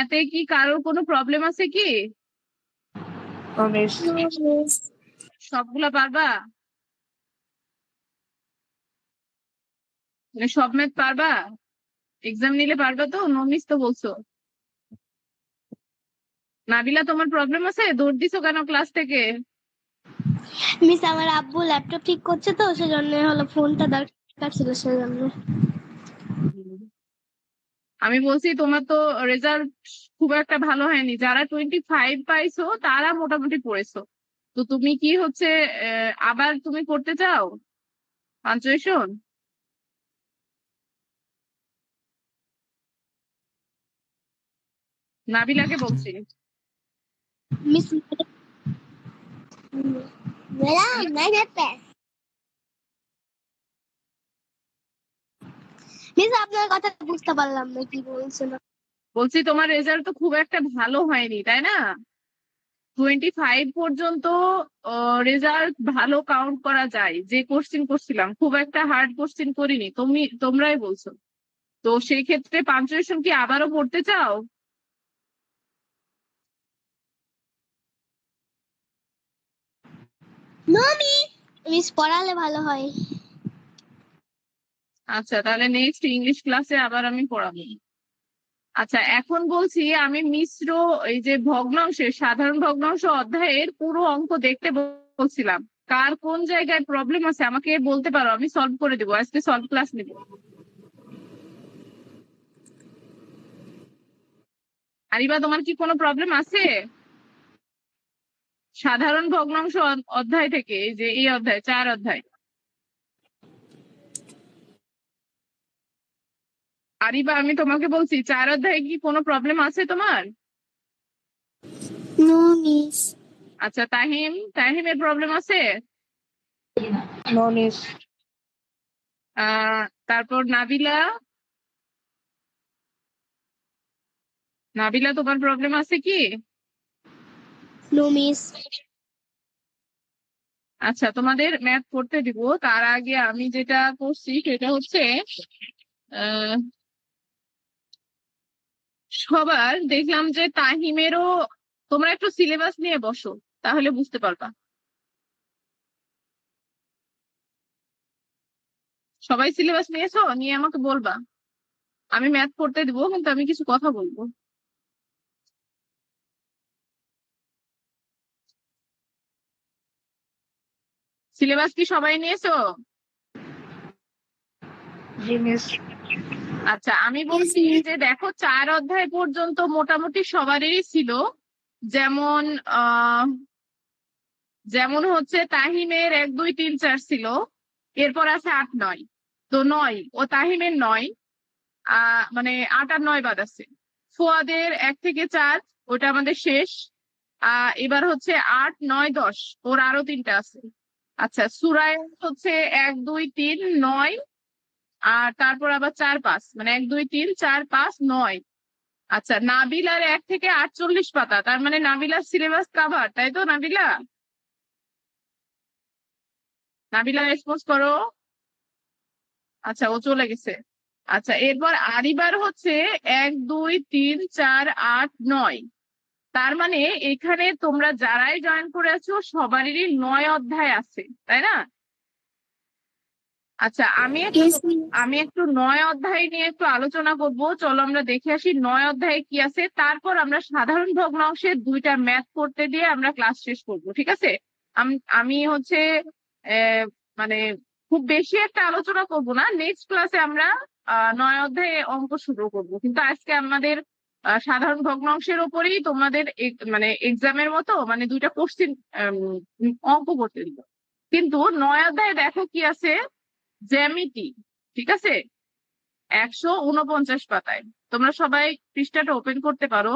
ম্যাথে কি কারোর কোনো প্রবলেম আছে কি? সবগুলা পারবা? মানে সব ম্যাথ পারবা? এক্সাম নিলে পারবা তো? নো মিস তো বলছো। নাবিলা, তোমার প্রবলেম আছে? দৌড় দিছো কেন ক্লাস থেকে? মিস আমার আব্বু ল্যাপটপ ঠিক করছে তো সেজন্য হলো ফোনটা দরকার ছিল সেজন্য। আমি বলছি তোমার তো রেজাল্ট খুব একটা ভালো হয়নি। যারা 25 পাইছো তারা মোটামুটি পড়েছো। তো তুমি কি হচ্ছে আবার তুমি করতে চাও পাঞ্চুয়েশন? নাবিলাকে বলছি। মিস ম্যাডাম মেহনত পাস। মিস আপনার কথা বুঝতে পারলাম না কি বলছেন। বলছি তোমার রেজাল্ট তো খুব একটা ভালো হয়নি, তাই না? 25 পর্যন্ত রেজাল্ট ভালো কাউন্ট করা যায়। যে কোশ্চিন করছিলাম খুব একটা হার্ড কোশ্চিন করিনি, তোমরাই বলছো। তো সেই ক্ষেত্রে পাঞ্চুয়েশন কি আবারও পড়তে চাও? নো মিস, মিস পড়ালে ভালো হয়। আচ্ছা, তাহলে নেক্সট ইংলিশ ক্লাসে আবার আমি পড়াবো। আচ্ছা, এখন বলছি আমি মিশ্র এই যে ভগ্নাংশের সাধারণ ভগ্নাংশ অধ্যায়ের পুরো অঙ্ক দেখতে বলছিলাম। কার কোন জায়গায় প্রবলেম আছে আমাকে বলতে পারো, আমি সলভ করে দেবো। আজকে সলভ ক্লাস নেব। আরিবা, তোমার কি কোনো প্রবলেম আছে সাধারণ ভগ্নাংশ অধ্যায় থেকে? এই যে এই অধ্যায় 4 অধ্যায়। আরিবা, আমি তোমাকে বলছি 4 অধ্যায়ে কি কোনো প্রবলেম আছে তোমার? No miss. আচ্ছা, তাহিমের প্রবলেম আছে? No miss. তারপর নাবিলা তোমার প্রবলেম আছে কি? No miss. আচ্ছা, তোমাদের ম্যাথ করতে দিব। তার আগে আমি যেটা করছি সেটা হচ্ছে আহ, সবার দেখলাম যে তাহিমেরও, তোমরা একটু সিলেবাস নিয়ে বসো, তাহলে বুঝতে পারবা। সবাই সিলেবাস নিয়েছো? নিয়ে আমাকে বলবা। আমি ম্যাথ করতে দিব, কিন্তু আমি কিছু কথা বলবো। সিলেবাস কি সবাই নিয়েছো? জি মিস। আচ্ছা, আমি বলছি যে দেখো 4 অধ্যায় পর্যন্ত মোটামুটি সবারই ছিল। যেমন যেমন হচ্ছে তাহিমের 1 2 3 4 ছিল। এরপর আছে 8 9। তো 9 ও তাহিমের 9, মানে 8 আর 9 বাদ আছে। ফুয়াদের 1 থেকে 4, ওটা আমাদের শেষ। এবার হচ্ছে 8 9 10, ওর আরো 3টা আছে। আচ্ছা, সূরায় হচ্ছে 1 2 3 9, আর তারপর আবার 4 5, মানে 1 2 3 4 5 9। আচ্ছা, নাবিলার 1 থেকে 48 পাতা, তার মানে নাবিলার সিলেবাস কাভার, তাই তো নাবিলা? নাবিলা রেসপন্স করো। আচ্ছা, ও চলে গেছে। আচ্ছা, এরপর আরিবার হচ্ছে 1 2 3 4 8 9। তার মানে এখানে তোমরা যারাই জয়েন করে আছো সবারই 9 অধ্যায় আছে, তাই না? আচ্ছা, আমি একটু 9 অধ্যায় নিয়ে একটু আলোচনা করব। চলো আমরা দেখে আসি 9 অধ্যায়ে কি আছে, তারপর আমরা সাধারণ ভগ্নাংশের 2টা ম্যাথ করতে দিয়ে আমরা ক্লাস শেষ করব, ঠিক আছে? আমি হচ্ছে মানে খুব বেশি একটা আলোচনা করব না। নেক্সট ক্লাসে আমরা 9 অধ্যায়ে অঙ্ক শুরু করব, কিন্তু আজকে আমাদের সাধারণ ভগ্নাংশের উপরেই তোমাদের মানে এক্সামের মতো মানে 2টা কোশ্চিন অঙ্ক করতে দিব। কিন্তু 9 অধ্যায়ে দেখো কি আছে, জ্যামিতি, ঠিক আছে? 149 পাতায়। তোমরা সবাই পৃষ্ঠাটা ওপেন করতে পারো।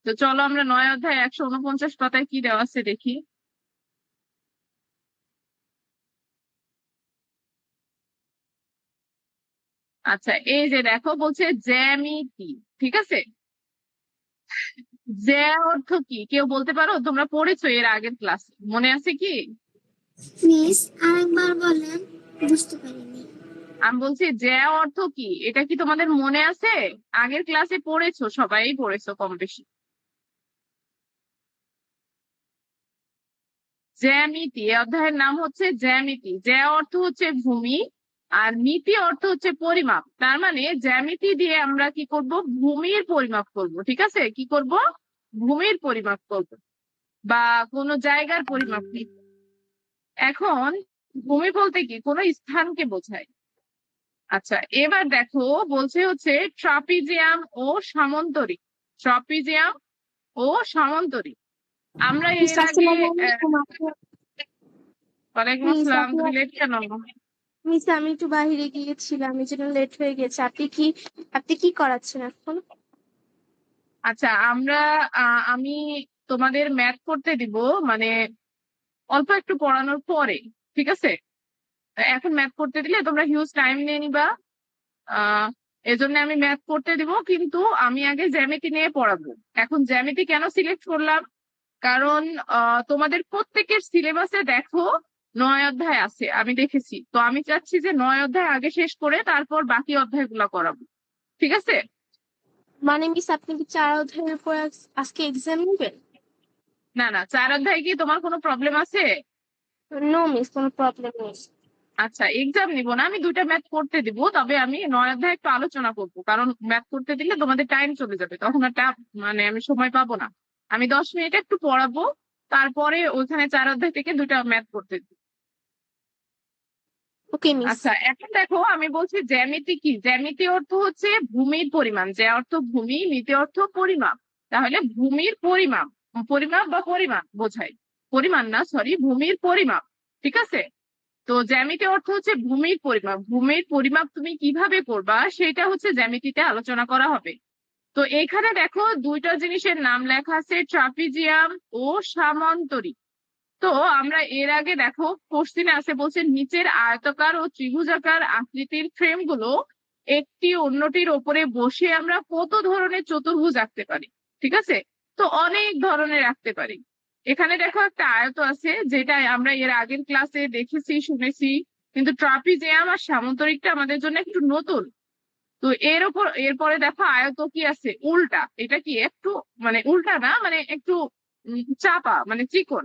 তো চলো আমরা 9 অধ্যায় 149 পাতায় কি দেওয়া আছে দেখি। আচ্ছা, এই যে দেখো বলছে জ্যামিতি, ঠিক আছে? জ্যা অর্থ কি কেউ বলতে পারো? তোমরা পড়েছো এর আগের ক্লাসে, মনে আছে কি? মিস আরেকবার বলেন, বুঝতে পারিনি। আমি বলছি জ্যা অর্থ কি, এটা কি তোমাদের মনে আছে? আগের ক্লাসে পড়েছো, সবাই পড়েছো কম বেশি। জ্যামিতি, এই অধ্যায়ের নাম হচ্ছে জ্যামিতি। জ্যা অর্থ হচ্ছে ভূমি, আর মিতি অর্থ হচ্ছে পরিমাপ। তার মানে জ্যামিতি দিয়ে আমরা কি করব, ভূমির পরিমাপ করব। ঠিক আছে, কি করব, ভূমির পরিমাপ করব বা কোনো জায়গার পরিমাপ নিব। এখন ভূমি বলতে কি, কোনো স্থানকে বোঝায়। আচ্ছা, এবার দেখো বলছে হচ্ছে ট্রাপিজিয়াম ও সামন্তরিক। ট্রাপিজিয়াম ও সামন্তরিক। আমরা মিস এর আগে আসসালামু আলাইকুম আপু। ওয়ালাইকুম মিস আসসালাম, আপু, তুমি লেট কেন? মিস আমি একটু বাইরে গিয়েছিলাম, এই জন্য লেট হয়ে গেছে। আপনি কি করাচ্ছেন এখন? আচ্ছা, আমি তোমাদের ম্যাথ করতে দিব, মানে অল্প একটু পড়ানোর পরে। ঠিক আছে, এখন ম্যাথ করতে দিলে তোমরা হিউজ টাইম নিয়ে নিবা। আহ এজন্য আমি ম্যাথ করতে দিব, কিন্তু আমি আগে জ্যামিতি নিয়ে পড়াবো। এখন জ্যামিতি কেন সিলেক্ট করলাম, কারণ তোমাদের প্রত্যেকের সিলেবাসে দেখো 9 অধ্যায় আছে, আমি দেখেছি। তো আমি চাচ্ছি যে 9 অধ্যায় আগে শেষ করে তারপর বাকি অধ্যায়গুলো করাবো। ঠিক আছে। মানে মিস আপনি কি 4 অধ্যায়ের উপর আজকে এক্সাম নেবেন? না না, 4 অধ্যায় কি তোমার কোনো প্রবলেম আছে? নো মিস, কোনো প্রবলেম নেই। আচ্ছা, এক্সাম নিব না, আমি 2টা ম্যাথ করতে দিব, তবে আমি 9 অধ্যায় একটু আলোচনা করব, কারণ ম্যাথ করতে দিলে তোমাদের টাইম চলে যাবে, তখন একটা মানে আমি সময় পাবো না। আমি 10 মিনিট একটু পড়াবো, তারপরে ওখানে 4 অধ্যায় থেকে 2টা ম্যাথ করতে দিব। ওকে মিস। আচ্ছা, এখন দেখো আমি বলছি জ্যামিতি কি। জ্যামিতি অর্থ হচ্ছে ভূমির পরিমাণ, যে অর্থ ভূমি, মিতি অর্থ পরিমাপ। তাহলে ভূমির পরিমাপ, পরিমাপ বা পরিমাপ বোঝায়, পরিমাণ না, সরি, ভূমির পরিমাপ। ঠিক আছে। তো জ্যামিতি অর্থ হচ্ছে ভূমির পরিমাপ। ভূমির পরিমাপ তুমি কিভাবে করবা সেটা হচ্ছে জ্যামিতিতে আলোচনা করা হবে। তো এখানে দেখো 2টা জিনিসের নাম লেখা আছে, ট্রাপিজিয়াম ও সামান্তরিক। তো আমরা এর আগে দেখো কোশ্চিনে আছে, বলছে নিচের আয়তাকার ও ত্রিভুজাকার আকৃতির ফ্রেম গুলো একটি অন্যটির ওপরে বসে আমরা কত ধরনের চতুর্ভুজ আঁকতে পারি। ঠিক আছে, তো অনেক ধরনের আঁকতে পারি। এখানে দেখো একটা আয়ত আছে, যেটা আমরা এর আগের ক্লাসে দেখেছি, শুনেছি, কিন্তু ট্রাপিজিয়াম আর সামান্তরিকটা আমাদের জন্য একটু নতুন। তো এরপরে দেখো আয়ত কি আছে, উল্টা। এটা কি একটু, মানে উল্টা না, মানে একটু চাপা, মানে চিকন।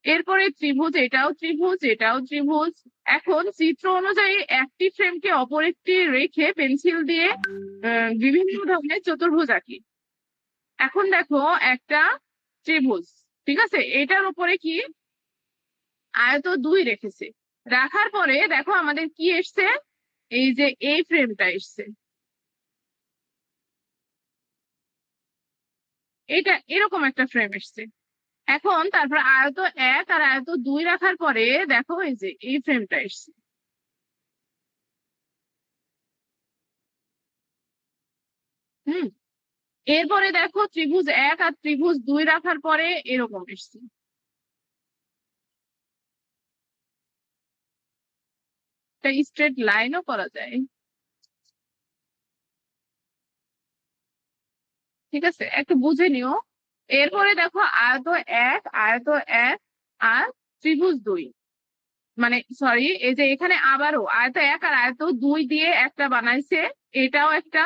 এরপরে ত্রিভুজ, এটাও ত্রিভুজ, এটাও ত্রিভুজ। এখন চিত্র অনুযায়ী একটি ফ্রেমকে অপর একটি রেখে পেন্সিল দিয়ে বিভিন্ন ধরনের চতুর্ভুজ আঁকি। এখন দেখো একটা ত্রিভুজ, ঠিক আছে, এটার উপরে কি আয়ত 2 রেখেছে। রাখার পরে দেখো আমাদের কি এসছে, এই যে এই ফ্রেমটা এসছে, এটা এরকম একটা ফ্রেম এসছে। এখন তারপর আয়ত 1 আর আয়ত 2 রাখার পরে দেখো এই যে এই ফ্রেমটা এসছে। হুম। এরপরে দেখো ত্রিভুজ 1 আর ত্রিভুজ 2 রাখার পরে এরকম এসছে। একটা স্ট্রেট লাইনও করা যায়। ঠিক আছে, একটু বুঝে নিও। এরপরে দেখো আয়ত 1, আয়ত 1 আর ত্রিভুজ 2, মানে সরি, এই যে এখানে আবারও আয়ত 1 আর আয়ত 2 দিয়ে একটা বানাইছে, এটাও একটা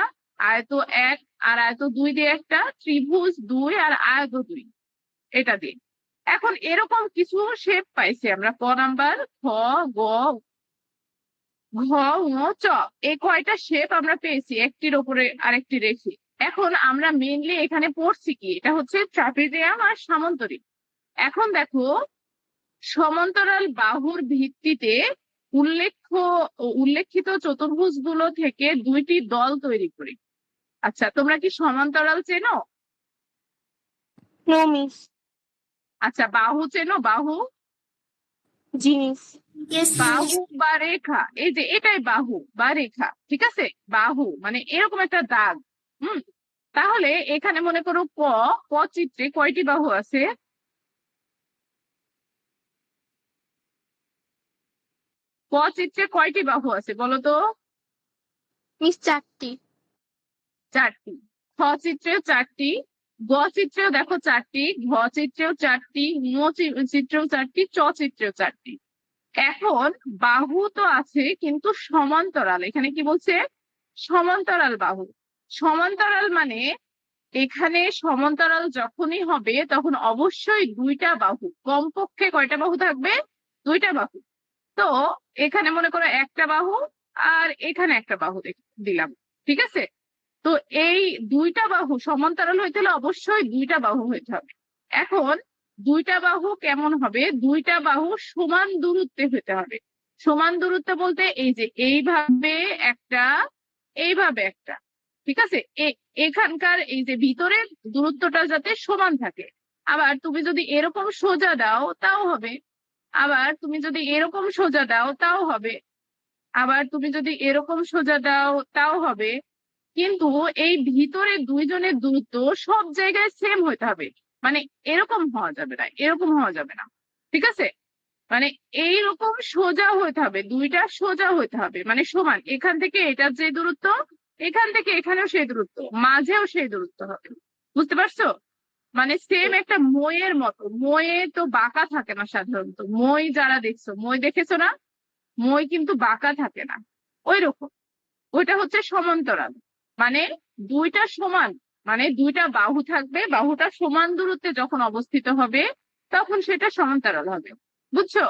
আয়ত 1 আর আয়ত 2 দিয়ে একটা, ত্রিভুজ 2 আর আয়ত 2 এটা দিয়ে। এখন এরকম কিছু শেপ পাইছি আমরা, ক নাম্বার, খ, গ, ঘ, ঙ, চ, এই কয়টা শেপ আমরা পেয়েছি একটির ওপরে আরেকটি রেখে। এখন আমরা মেইনলি এখানে পড়ছি কি, এটা হচ্ছে ট্রাপিজিয়াম আর সামান্তরিক। এখন দেখো সমান্তরাল বাহুর ভিত্তিতে উল্লেখিত চতুর্ভুজগুলো থেকে 2টি দল তৈরি করি। আচ্ছা, তোমরা কি সমান্তরাল চেনো? No miss. আচ্ছা, বাহু চেনো, বাহু? জি মিস। বাহু বা রেখা, এই যে এটাই বাহু বা রেখা। ঠিক আছে, বাহু মানে এরকম একটা দাগ। হুম। তাহলে এখানে মনে করো ক চিত্রে কয়টি বাহু আছে? ক চিত্রে কয়টি বাহু আছে বলো তো? মিস 4টি। 4টি। খ চিত্রেও 4টি, গ চিত্রেও দেখো 4টি, ঘ চিত্রেও 4টি, চিত্রেও 4টি, চ চিত্রেও 4টি। এখন বাহু তো আছে কিন্তু সমান্তরাল, এখানে কি বলছে? সমান্তরাল বাহু। সমান্তরাল মানে এখানে সমান্তরাল যখনই হবে তখন অবশ্যই দুইটা বাহু, কমপক্ষে কয়টা বাহু থাকবে? দুইটা বাহু। তো এখানে মনে করো একটা বাহু আর এখানে একটা বাহু দিলাম, ঠিক আছে? তো এই দুইটা বাহু সমান্তরাল হইতে হলে অবশ্যই দুইটা বাহু হইতে হবে। এখন দুইটা বাহু কেমন হবে? দুইটা বাহু সমান দূরত্বে হতে হবে। সমান দূরত্ব বলতে এই যে এইভাবে একটা, এইভাবে একটা, ঠিক আছে? এখানকার এই যে ভিতরের দূরত্বটা যাতে সমান থাকে। আবার তুমি যদি এরকম সোজা দাও তাও হবে, আবার তুমি যদি এরকম সোজা দাও তাও হবে, আবার তুমি যদি এরকম সোজা দাও তাও হবে। কিন্তু এই ভিতরে দুইজনের দূরত্ব সব জায়গায় সেম হতে হবে। মানে এরকম হওয়া যাবে না, এরকম হওয়া যাবে না, ঠিক আছে? মানে এইরকম সোজা হতে হবে, দুইটা সোজা হতে হবে, মানে সমান। এখান থেকে এটার যে দূরত্ব, এখান থেকে এখানেও সেই দূরত্ব, মাঝেও সেই দূরত্ব হবে। বুঝতে পারছো? মানে সেম একটা মইয়ের মতো। মইয়ে তো বাঁকা থাকে না সাধারণত, মই যারা দেখছো, মই দেখেছো না? মই কিন্তু বাঁকা থাকে না, ওই রকম। ওইটা হচ্ছে সমান্তরাল। মানে দুইটা সমান, মানে দুইটা বাহু থাকবে, বাহুটা সমান দূরত্বে যখন অবস্থিত হবে তখন সেটা সমান্তরাল হবে। বুঝছো?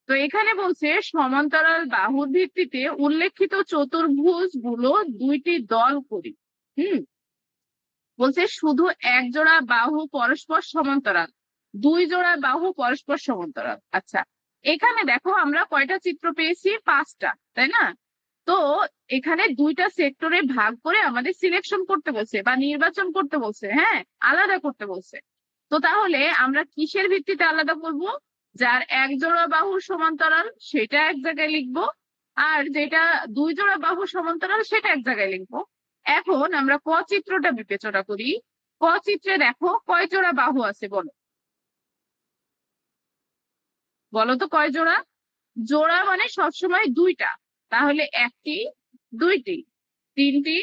তো এখানে বলছে সমান্তরাল বাহুর ভিত্তিতে উল্লেখিত চতুর্ভুজ গুলো দুইটি দল করি। বলছে শুধু এক জোড়া বাহু পরস্পর সমান্তরাল, দুই জোড়া বাহু পরস্পর সমান্তরাল। আচ্ছা, এখানে দেখো আমরা কয়টা চিত্র পেয়েছি? 5টা, তাই না? তো এখানে দুইটা সেক্টরে ভাগ করে আমাদের সিলেকশন করতে বলছে বা নির্বাচন করতে বলছে, হ্যাঁ, আলাদা করতে বলছে। তো তাহলে আমরা কিসের ভিত্তিতে আলাদা করব? যার এক জোড়া বাহু সমান্তরাল সেটা এক জায়গায় লিখবো, আর যেটা দুই জোড়া বাহু সমান্তরাল সেটা এক জায়গায় লিখবো। এখন আমরা ক চিত্রটা বিবেচনা করি। ক চিত্রে দেখো কয় জোড়া বাহু আছে বলো? বলো তো কয় জোড়া? জোড়া মানে সবসময় দুইটা। তাহলে একটি, দুইটি, তিনটি,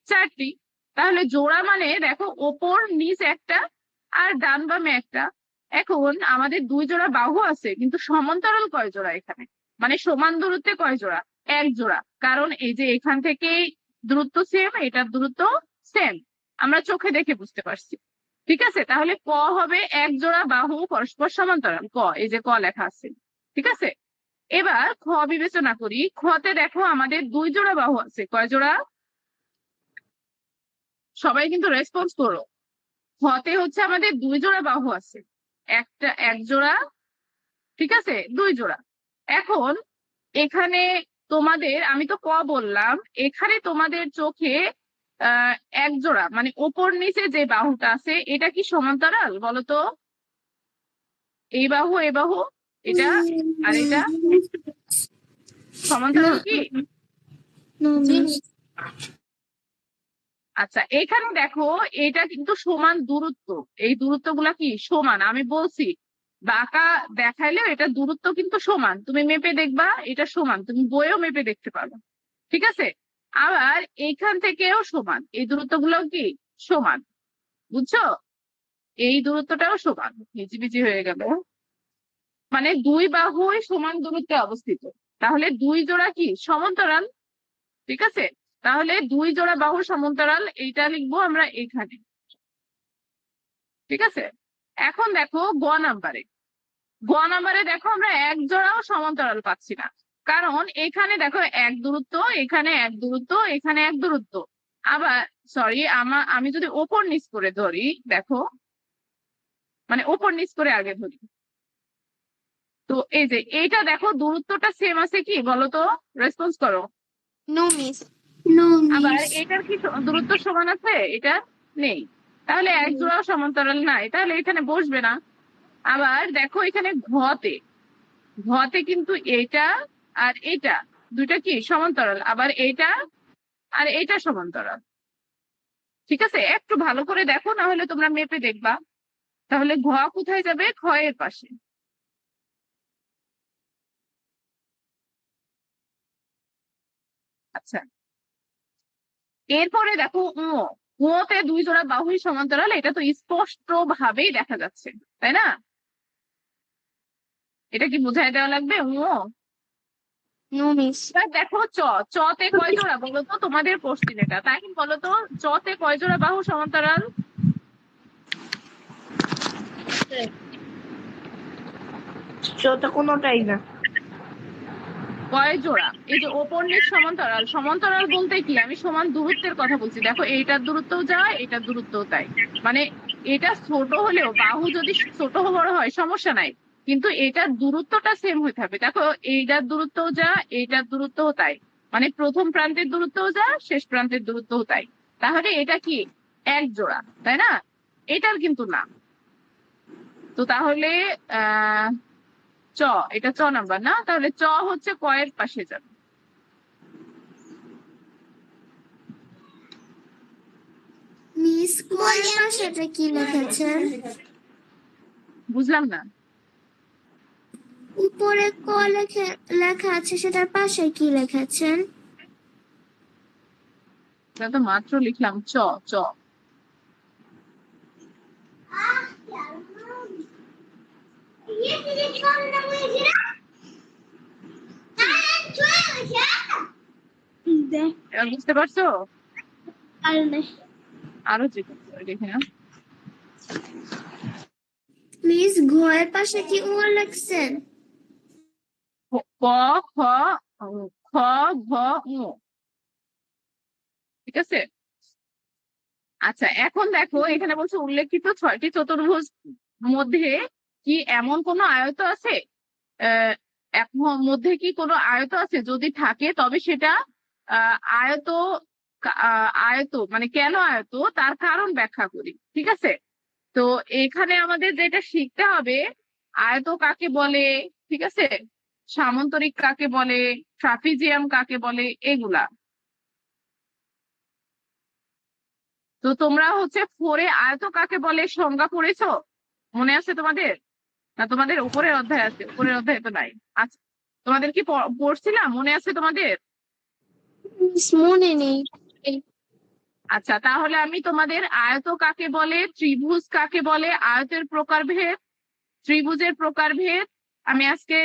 চারটি। তাহলে জোড়া মানে দেখো ওপর নিচ একটা আর ডান বামে একটা। এখন আমাদের দুই জোড়া বাহু আছে কিন্তু সমান্তরাল কয় জোড়া এখানে? মানে সমান দূরত্বে কয় জোড়া? এক জোড়া। কারণ এই যে এখান থেকে দূরত্ব সেম, এটার দূরত্ব সেম, আমরা চোখে দেখে বুঝতে পারছি। ঠিক আছে, তাহলে ক হবে এক জোড়া বাহু পরস্পর সমান্তরাল। ক, এই যে ক লেখা আছে, ঠিক আছে? এবার খ বিবেচনা করি। খতে দেখো আমাদের দুই জোড়া বাহু আছে। কয় জোড়া? সবাই কিন্তু রেসপন্স করো। খতে হচ্ছে আমাদের দুই জোড়া বাহু আছে, একটা এক জোড়া, ঠিক আছে, দুই জোড়া। এখন এখানে তোমাদের, আমি তো ক বললাম, এখানে তোমাদের চোখে আহ এক জোড়া মানে ওপর নিচে যে বাহুটা আছে এটা কি সমান্তরাল বলো তো? এই বাহু, এই বাহু, এটা আর এটা সমান্তরাল কি? আচ্ছা, এখানে দেখো এটা কিন্তু সমান দূরত্ব, এই দূরত্ব গুলা কি সমান? আমি বলছি বাঁকা দেখাইলেও এটা দূরত্ব কিন্তু সমান, তুমি মেপে দেখবা এটা সমান, তুমি বইয়েও মেপে দেখতে পারো, ঠিক আছে? আবার এইখান থেকেও সমান, এই দূরত্ব গুলো কি সমান। বুঝছো? এই দূরত্বটাও সমান। হিজিবিজি হয়ে গেল। মানে দুই বাহুই সমান দূরত্বে অবস্থিত, তাহলে দুই জোড়া কি সমান্তরাল, ঠিক আছে? তাহলে দুই জোড়া বাহু সমান্তরাল, এইটা লিখবো আমরা এখানে, ঠিক আছে? এখন দেখো গ নাম্বারে। গ নাম্বারে দেখো আমরা এক জোড়াও সমান্তরাল পাচ্ছি না, কারণ এখানে দেখো এক দূরত্ব, এখানে এক দূরত্ব, এখানে এক দূরত্ব। আবার সরি, আমি যদি ওপর নিচ করে ধরি, দেখো মানে ওপর নিচ করে আগে ধরি, তো এই যে এইটা দেখো দূরত্বটা সেম আছে কি বলতো? রেসপন্স করো। No miss. আবার এটার কি দূরত্ব সমান আছে? এটা নেই। তাহলে এক জোড়াও সমান্তরাল নাই, তাহলে এখানে বসবে না। আবার দেখো এখানে ঘতে, ঘতে কিন্তু এটা আর এটা দুইটা কি সমান্তরাল, আবার এইটা আর এইটা সমান্তরাল, ঠিক আছে? একটু ভালো করে দেখো, না হলে তোমরা মেপে দেখবা। তাহলে ঘ কোথায় যাবে? খ এর পাশে। আচ্ছা, এরপরে দেখো তে দুই জোড়া বাহুই সমান্তরাল, এটা তো স্পষ্ট ভাবেই দেখা যাচ্ছে, তাই না? এটা কি বুঝাই দেওয়া লাগবে ও? No miss. এবার দেখো চতে কয় জোড়া বলো তো, তোমাদের কোশ্চিন এটা, তাই বলো তো, চতে কয় জোড়া বাহু সমান্তরাল? চোদ্দ কোনোটাই না। কয় জোড়া? এই যে ওপর নিচ সমান্তরাল, সমান্তরাল বলতে কি, আমি সমান দূরত্বের কথা বলছি। দেখো এইটার দূরত্বও যা, এটার দূরত্বও তাই। মানে এটা ছোট হলেও, বাহু যদি ছোট বড় হয় সমস্যা নাই, কিন্তু এটার দূরত্বটা সেম হয়ে থাকবে। দেখো এইটার দূরত্বও যা, এইটার দূরত্বও তাই। মানে প্রথম প্রান্তের দূরত্বও যা, শেষ প্রান্তের দূরত্বও তাই। তাহলে এটা কি এক জোড়া, তাই না? এটার কিন্তু না। তো তাহলে আহ চ, এটা চ নাম্বার না, তাহলে চ হচ্ছে কয়ের পাশে যাবে। মিস কোয়ের পাশেটা কি লিখেছেন? বুঝলাম না। উপরে ক লেখা আছে, সেটার পাশে কি লিখেছেন? এটা তো মাত্র লিখলাম চ। চ এবার বুঝতে পারছো? আর নেই। আরো চেক করে দেখে না। মিস ঘয়ের পাশে কি ও লিখছেন? ক, খ, খ, ঘ, ঙ। ঠিক আছে। আচ্ছা এখন দেখো, এখানে বলছে উল্লেখিত 6টি চতুর্ভুজ মধ্যে কি এমন কোনো আয়ত আছে, আহ মধ্যে কি কোনো আয়ত আছে, যদি থাকে তবে সেটা আয়ত, আয়ত মানে কেন আয়ত, তার কারণ ব্যাখ্যা করি। ঠিক আছে। তো এখানে আমাদের যেটা শিখতে হবে, আয়ত কাকে বলে, ঠিক আছে, সামান্তরিক কাকে বলে, ট্রাপিজিয়াম কাকে বলে, এগুলা। তো তোমরা হচ্ছে ফোরে আয়ত কাকে বলে সংজ্ঞা পড়েছো, মনে আছে তোমাদের? না তোমাদের উপরের অধ্যায় আছে? উপরের অধ্যায় তো নাই। আচ্ছা, তোমাদের কি পড়ছিলাম, মনে আছে তোমাদের? মিস মনে নেই। আচ্ছা তাহলে আমি তোমাদের আয়ত কাকে বলে, ত্রিভুজ কাকে বলে, আয়তের প্রকারভেদ, ত্রিভুজের প্রকারভেদ আমি আজকে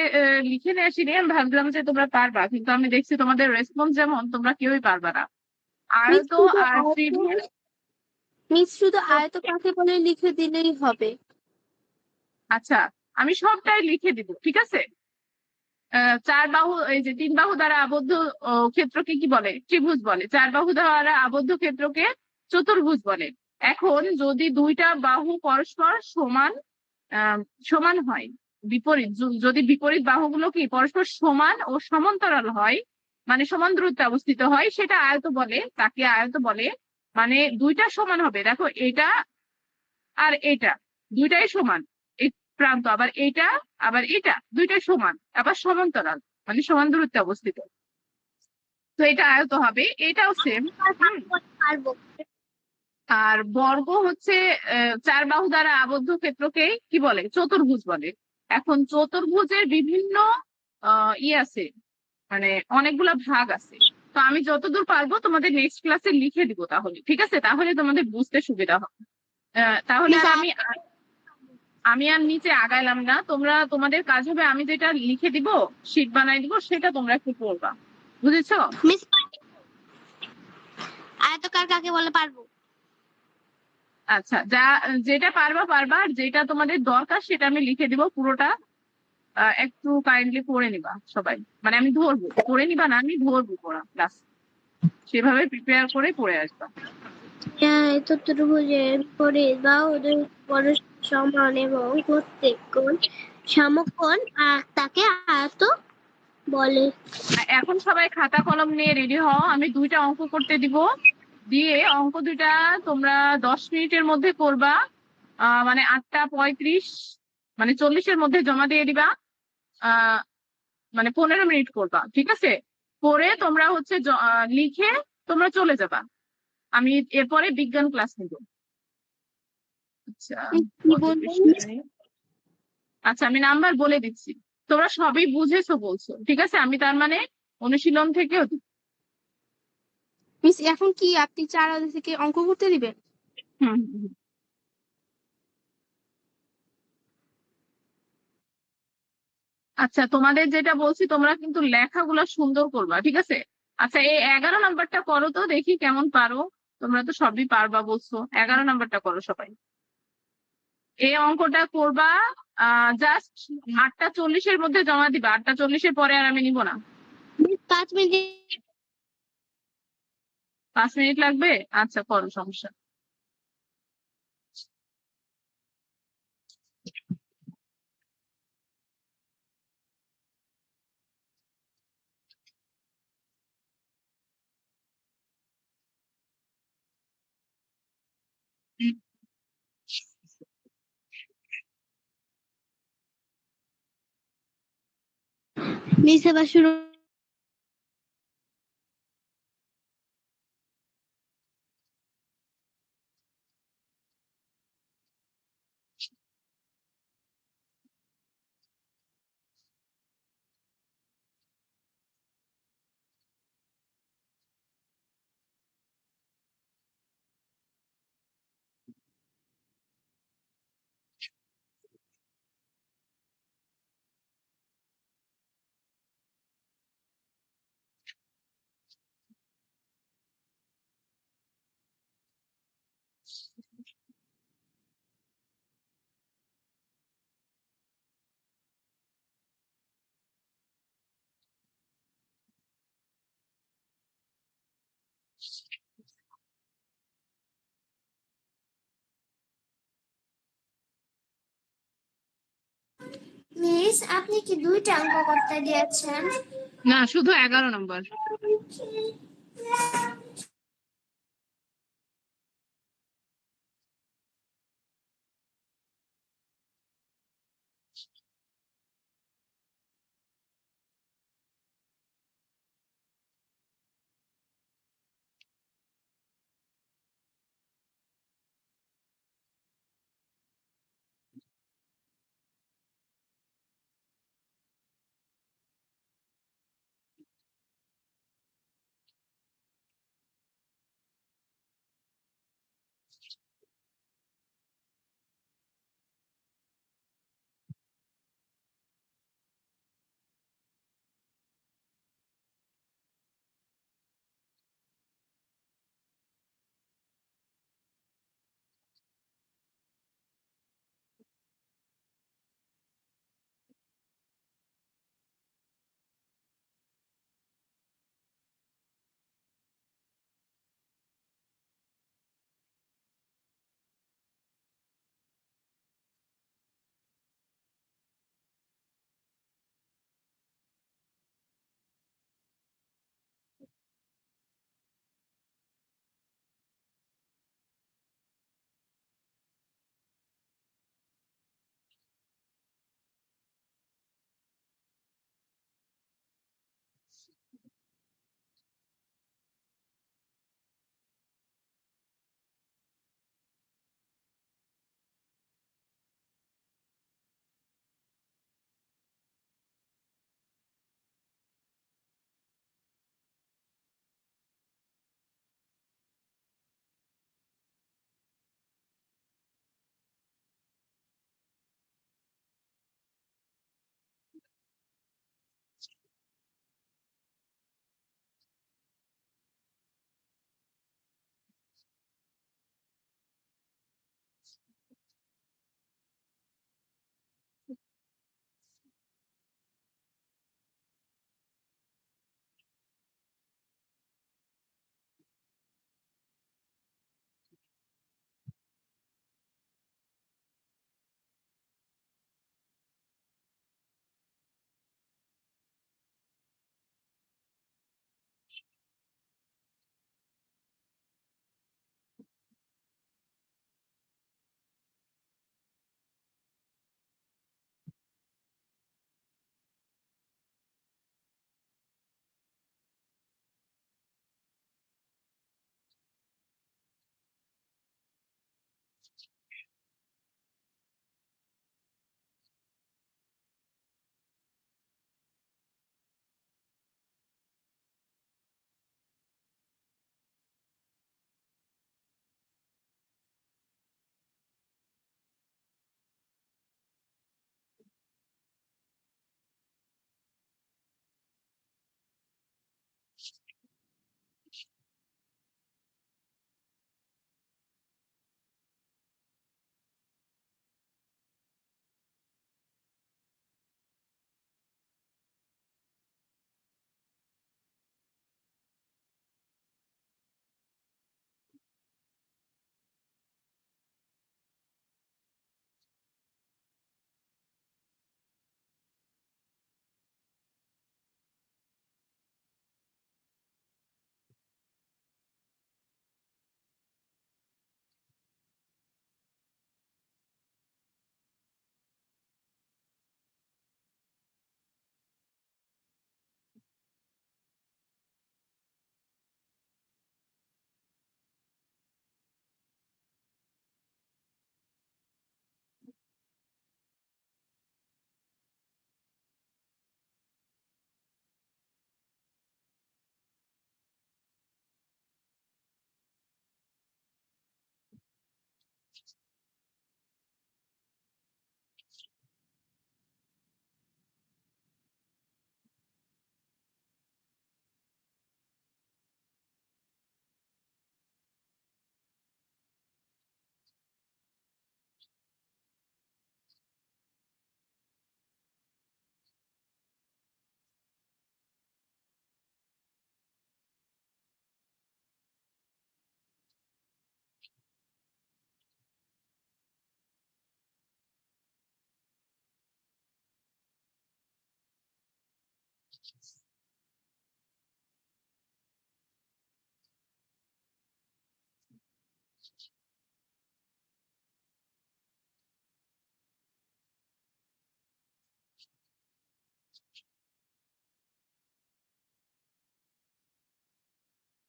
লিখে নিয়ে আসিনি। আমি ভাবলাম যে তোমরা পারবা, কিন্তু আমি দেখছি তোমাদের রেসপন্স যেমন, তোমরা কেউই পারবা না। মিস আয়ত শুধু আর আয়ত, ত্রিভুজ। মিস শুধু আয়ত কাকে বলে লিখে দিলেই হবে। আচ্ছা আমি সবটাই লিখে দিব, ঠিক আছে। চার বাহু, এই যে তিন বাহু দ্বারা আবদ্ধ ক্ষেত্রকে কি বলে, ত্রিভুজ বলে। চার বাহু দ্বারা আবদ্ধ ক্ষেত্রকে চতুর্ভুজ বলে। এখন যদি দুইটা বাহু পরস্পর সমান, সমান হয়, বিপরীত, যদি বিপরীত বাহুগুলো কি পরস্পর সমান ও সমান্তরাল হয়, মানে সমান দূরত্বে অবস্থিত হয়, সেটা আয়ত বলে, তাকে আয়ত বলে। মানে দুইটা সমান হবে, দেখো এটা আর এটা দুইটাই সমান, এই প্রান্ত আবার এটা, আবার এটা দুইটাই সমান, আবার সমান্তরাল, মানে সমান দূরত্বে অবস্থিত। তো এটা আয়ত হবে, এটাও সেম। পারবো। আর বর্গ হচ্ছে চার বাহু দ্বারা আবদ্ধ ক্ষেত্রকে কি বলে, চতুর্ভুজ বলে। এখন চতুর্ভুজের বিভিন্ন আছে, মানে অনেকগুলা ভাগ আছে। তো আমি যতদূর পারবো তোমাদের নেক্সট ক্লাসে লিখে দিব, তাহলে ঠিক আছে, তাহলে তোমাদের বুঝতে সুবিধা হবে। তাহলে মিস আর আমি আর নিচে আগাইলাম না, তোমরা তোমাদের কাজ হবে আমি যেটা লিখে দিব, শীট বানাই দিব, সেটা তোমরা একটু পড়বা। বুঝেছো? মিস আয়তকার কাকে বলে পারবো। আচ্ছা, যেটা পারবা পারবা, আর যেটা তোমাদের দরকার সেটা আমি লিখে দিব পুরোটা। একটু কাইন্ডলি পড়ে নিবা সবাই, মানে আমি ধরবো, পড়ে নিবা না, আমি ধরবো পড়া ক্লাস, সেভাবে প্রিপেয়ার করে পড়ে আসবা। চতুর্ভুজের বিপরীত বাহুদের পরস্পর সমান এবং প্রত্যেক কোণ সমকোণ তাকে আয়ত বলে। এখন সবাই খাতা কলম নিয়ে রেডি হও, আমি দুইটা অঙ্ক করতে দিব, দিয়ে অঙ্ক দুইটা তোমরা 10 মিনিটের মধ্যে করবা। মানে 8টা 35, মানে 40-এর মধ্যে জমা দিয়ে দিবা। আহ মানে 15 মিনিট করবা, ঠিক আছে। করে তোমরা হচ্ছে লিখে তোমরা চলে যাবা, আমি এরপরে বিজ্ঞান ক্লাস নিব। আচ্ছা কি কত বলবেন? পৃষ্ঠায়? আচ্ছা আমি নাম্বার বলে দিচ্ছি, তোমরা সবই বুঝেছো বলছো, ঠিক আছে, আমি তার মানে অনুশীলন থেকেও মিস এখন কি আপনি 4 অধ্যায় থেকে অঙ্ক করতে দিবেন? হুম হুম, হুম। আচ্ছা, তোমাদের যেটা বলছি তোমরা কিন্তু লেখাগুলো সুন্দর করবা, ঠিক আছে? আচ্ছা, এই 11 নাম্বারটা করো তো দেখি কেমন পারো। তোমরা তো সবই পারবা বলছো, 11 নাম্বারটা করো সবাই। এই অঙ্কটা করবা, জাস্ট 8টা 40-এর মধ্যে জমা দিবা। 8টা 40-এর পরে আর আমি নিব না। Miss 5 minute. 5 মিনিট লাগবে? আচ্ছা, করো, সমস্যা নেই। মিস এবার শুরু। মিস আপনি কি 2টা অঙ্ক করতে দিয়েছেন? না, শুধু 11 নাম্বার।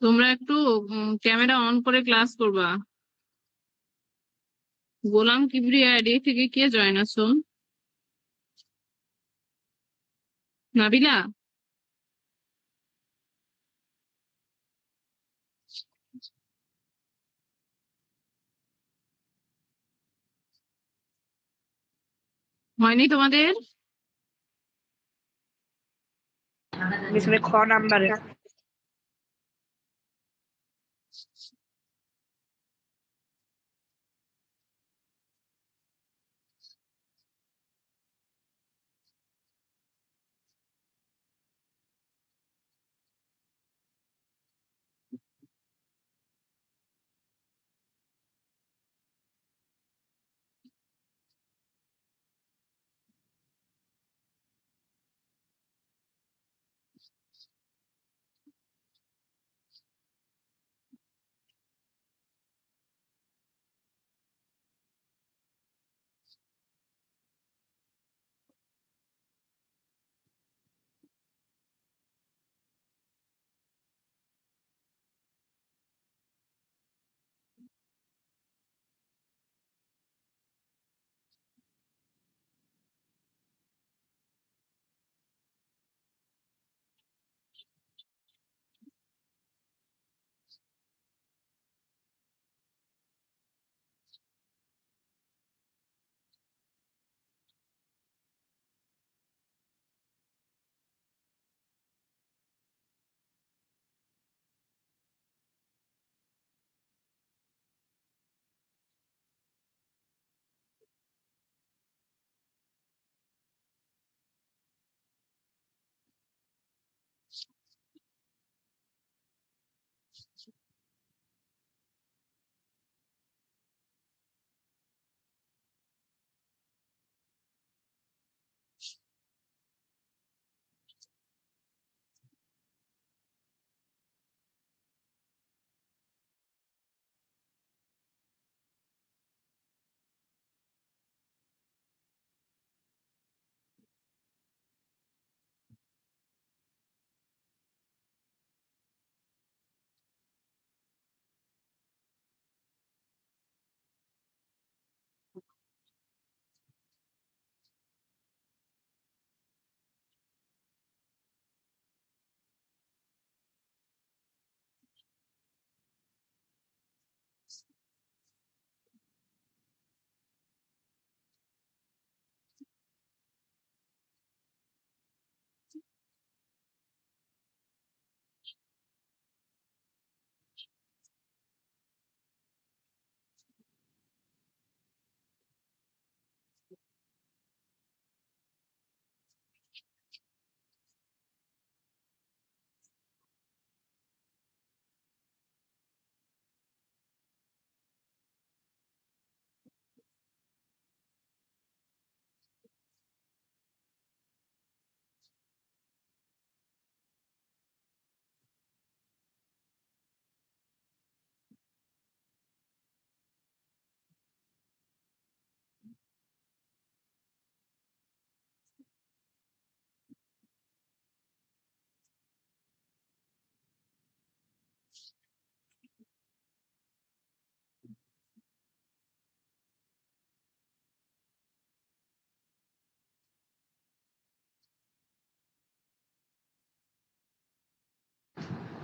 তোমরা একটু ক্যামেরা অন করে ক্লাস করবা। গোলাম কিবরিয়া আইডি থেকে কে জয়েন আছো? নাবিলা? হয়নি তোমাদের? মিস খ নাম্বারে।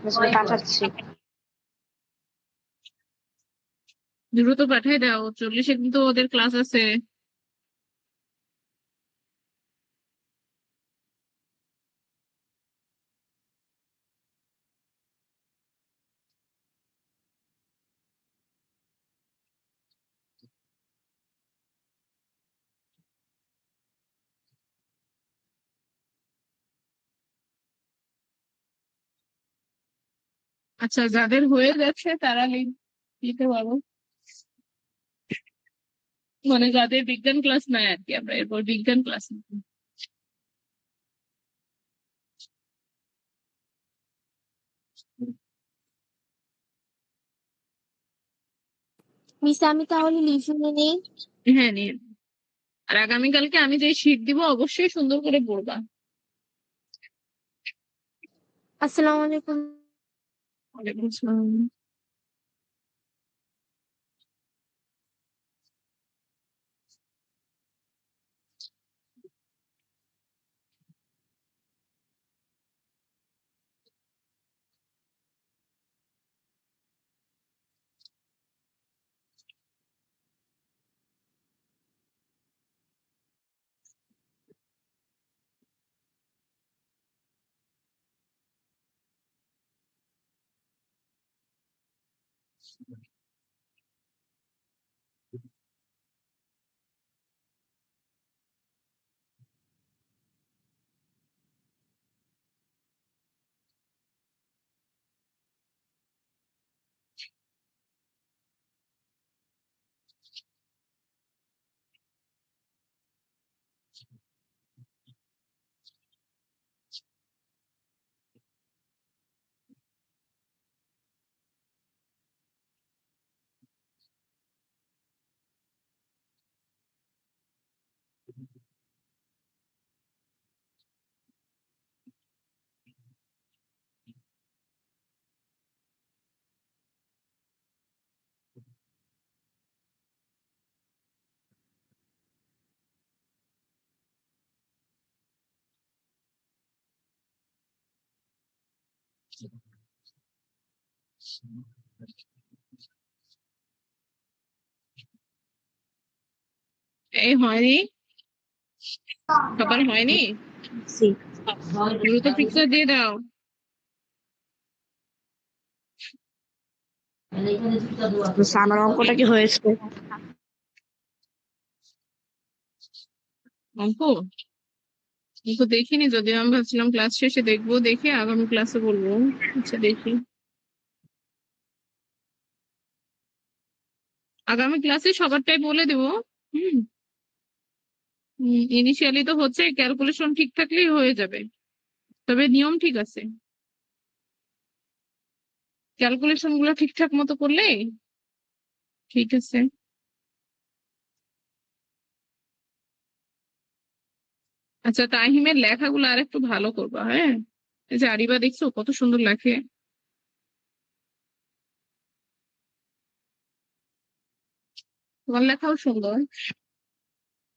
মিস পাঠাচ্ছি। দ্রুত পাঠিয়ে দাও, 40-এ কিন্তু ওদের ক্লাস আছে। আচ্ছা, যাদের হয়ে যাচ্ছে তারা লিঙ্ক দিতে পারো, মানে যাদের বিজ্ঞান ক্লাস নাই আর কি, আমরা এরপর বিজ্ঞান ক্লাস নিব। মিস আমি তাহলে লিসনে নেই। হ্যাঁ নিয়ে নাও। আর আগামীকালকে আমি যে শীট দিব অবশ্যই সুন্দর করে পড়বা। আসসালামু আলাইকুম। ওয়ালাইকুম আসসালাম। এই হয়নি, সবার হয়নি, সি। দ্রুত পিকচার দিয়ে দাও। আমার অঙ্কটা কি হয়েছে? অঙ্ক অঙ্ক দেখিনি, যদিও আমি ভাবছিলাম ক্লাস শেষে দেখবো, দেখে আগামী ক্লাসে বলবো। আচ্ছা দেখি, আগামী ক্লাসে সবারটাই বলে দেবো। হুম, ইনিশিয়ালি তো হচ্ছে, ক্যালকুলেশন ঠিক থাকলেই হয়ে যাবে, তবে নিয়ম ঠিক আছে, ক্যালকুলেশন গুলো ঠিকঠাক মতো করলে ঠিক আছে। আচ্ছা তাহিমের লেখাগুলো আর একটু ভালো করবা, হ্যাঁ? এই যে আরিবা দেখছো কত সুন্দর লেখে, তোমার লেখাও সুন্দর।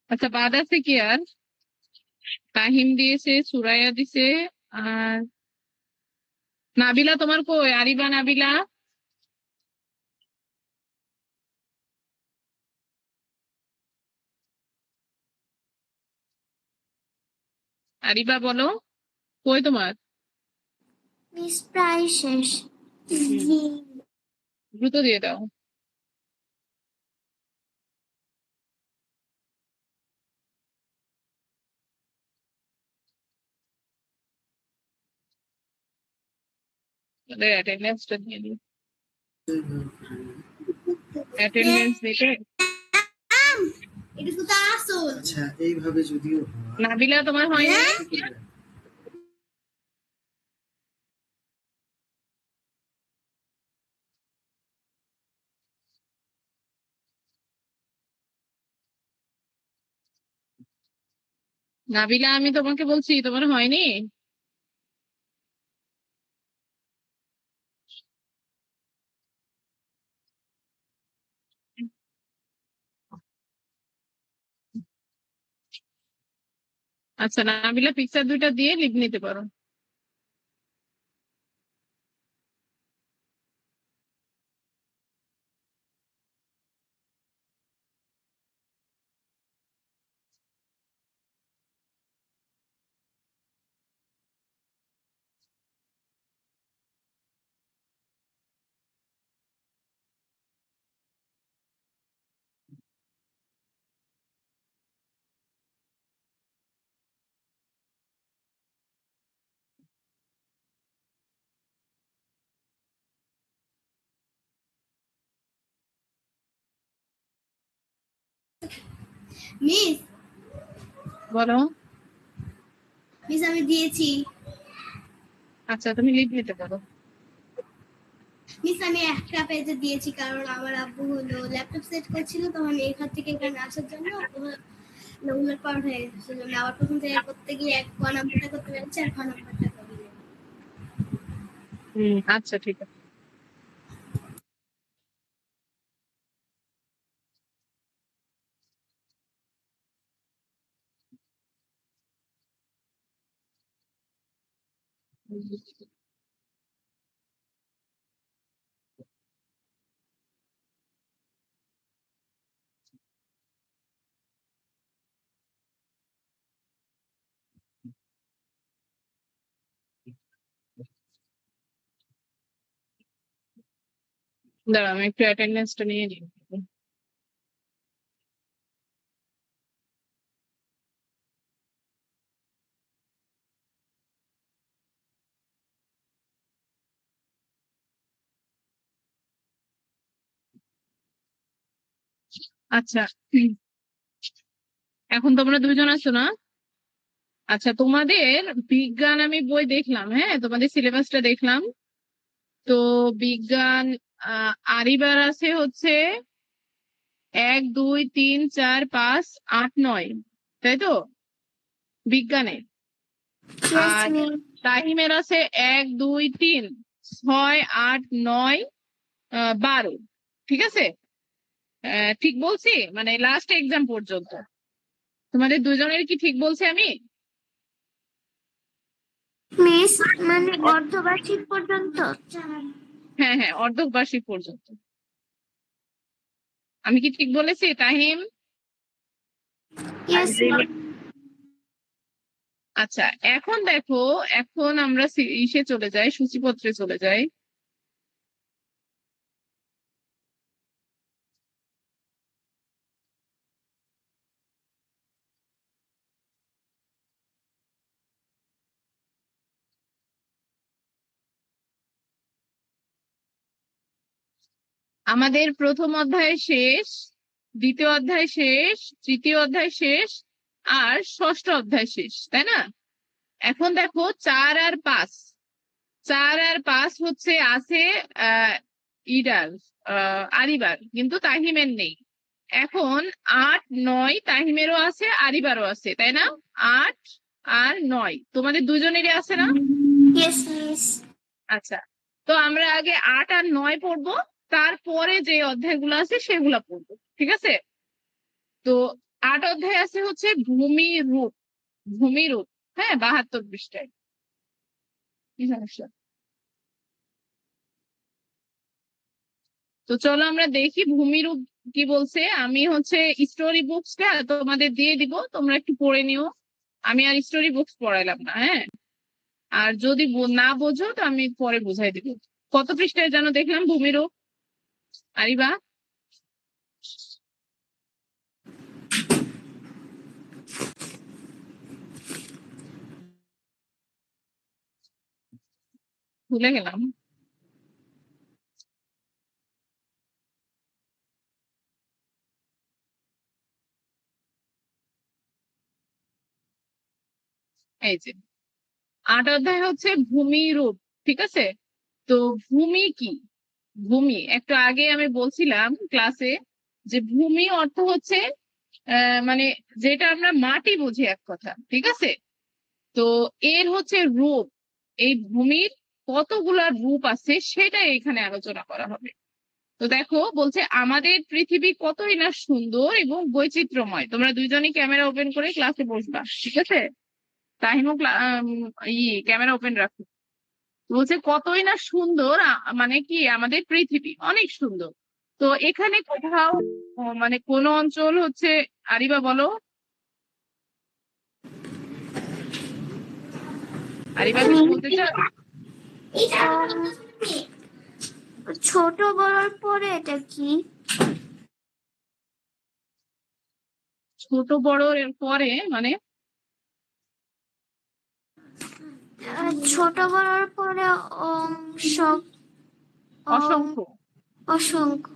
আচ্ছা বাদ আছে কি আর? তাহিম দিয়েছে, সুরাইয়া দিছে, আর নাবিলা তোমার কই? আরিবা নাবিলা, আরিবা বলো কই তোমার? মিস প্রায় শেষ। হুম, জি। দ্রুত দিয়ে দাও। তাহলে অ্যাটেন্ডেন্সটা দিয়ে দিই, অ্যাটেন্ডেন্স দিতে। ম্যাম, এটা তো তার আসল। আচ্ছা এইভাবে যদিও হয় নাবিলা তোমার হয়নি? হ্যাঁ? কি করবেন? নাবিলা আমি তোমাকে বলছি তোমার হয়নি। আচ্ছা নাবিলা পিকচার দুইটা দিয়ে লিখ নিতে পারো। মিস, বলো। মিস আমি দিয়েছি। আচ্ছা তুমি লিখ নিতে পারো। মিস আমি একটা পেজে দিয়েছি, কারণ আমার আব্বু হলো ল্যাপটপ সেট করছিল, তো আমি এখান থেকে এখানে আসার জন্য উলট পালট হয়ে গেছে, সেজন্য আবার প্রথম থেকে করতে গিয়ে এক ক নাম্বারটা করতে পেরেছি আর খ নাম্বারটা করিনি। আচ্ছা ঠিক আছে। দাঁড়া আমি একটু অ্যাটেন্ডেন্সটা নিয়ে নিই। আচ্ছা এখন তোমরা দুজন আছো না? আচ্ছা তোমাদের বিজ্ঞান আমি বই দেখলাম, হ্যাঁ তোমাদের সিলেবাসটা দেখলাম। তো বিজ্ঞান আরিবার আছে হচ্ছে 1 2 3 4 5 8 9, তাই তো বিজ্ঞানে? ইয়েস আর মিস। তাহিমের আছে 1 2 3 6 8 9 12, ঠিক আছে? ঠিক বলছি মানে লাস্ট এক্সাম পর্যন্ত? তোমাদের দুজনের কি ঠিক বলছি আমি? মিস মানে অর্ধবার্ষিক পর্যন্ত? হ্যাঁ হ্যাঁ অর্ধবার্ষিক পর্যন্ত। আমি কি ঠিক বলেছি তাহিম? Yes miss. আচ্ছা এখন দেখো, এখন আমরা ইসে চলে যাই, সূচিপত্রে চলে যাই। আমাদের প্রথম অধ্যায় শেষ, দ্বিতীয় অধ্যায় শেষ, তৃতীয় অধ্যায় শেষ, আর ষষ্ঠ অধ্যায় শেষ, তাই না? এখন দেখো 4 আর 5, 4 আর 5 হচ্ছে আছে আহ ইডার আরিবার, কিন্তু তাহিমের নেই। এখন 8 9 তাহিমেরও আছে আরিবারও আছে, তাই না? 8 আর 9 তোমাদের দুজনেরই আছে না? Yes miss. আচ্ছা তো আমরা আগে 8 আর 9 পড়বো, তারপরে যে অধ্যায়গুলো আছে সেগুলা পড়বো, ঠিক আছে? তো 8 অধ্যায় আছে হচ্ছে ভূমি রূপ, ভূমি রূপ, হ্যাঁ 72 পৃষ্ঠায়। কি সমস্যা? তো চলো আমরা দেখি ভূমিরূপ কি বলছে। আমি হচ্ছে স্টোরি বুকসটা তোমাদের দিয়ে দিব, তোমরা একটু পড়ে নিও। আমি আর স্টোরি বুকস পড়াইলাম না, হ্যাঁ। আর যদি না বোঝো তো আমি পরে বুঝাই দিব। কত পৃষ্ঠায় যেন দেখলাম ভূমিরূপ আরিবা? ভুলে গেলাম। এই যে 8 অধ্যায় হচ্ছে ভূমিরূপ, ঠিক আছে? তো ভূমি কি? ভূমি একটু আগে আমি বলছিলাম ক্লাসে যে ভূমি অর্থ হচ্ছে মানে যেটা আমরা মাটি বুঝি এক কথা, ঠিক আছে? তো এর হচ্ছে রূপ, এই ভূমির কতগুলা রূপ আছে সেটা এখানে আলোচনা করা হবে। তো দেখো বলছে আমাদের পৃথিবী কতই না সুন্দর এবং বৈচিত্র্যময়। তোমরা দুইজনই ক্যামেরা ওপেন করে ক্লাসে বসবা, ঠিক আছে? তাহিমও ক্যামেরা ওপেন রাখো। বলছে কতই না সুন্দর, মানে কি আমাদের পৃথিবী অনেক সুন্দর। তো এখানে কোথাও মানে কোন অঞ্চল হচ্ছে আরিবা বলো? আরিবা কিছু বলতে চাও? ছোট বড়র পরে এটা কি? ছোট বড় এর পরে মানে? ছোট বড়র পরে অংশ, অসংখ্য। অসংখ্য।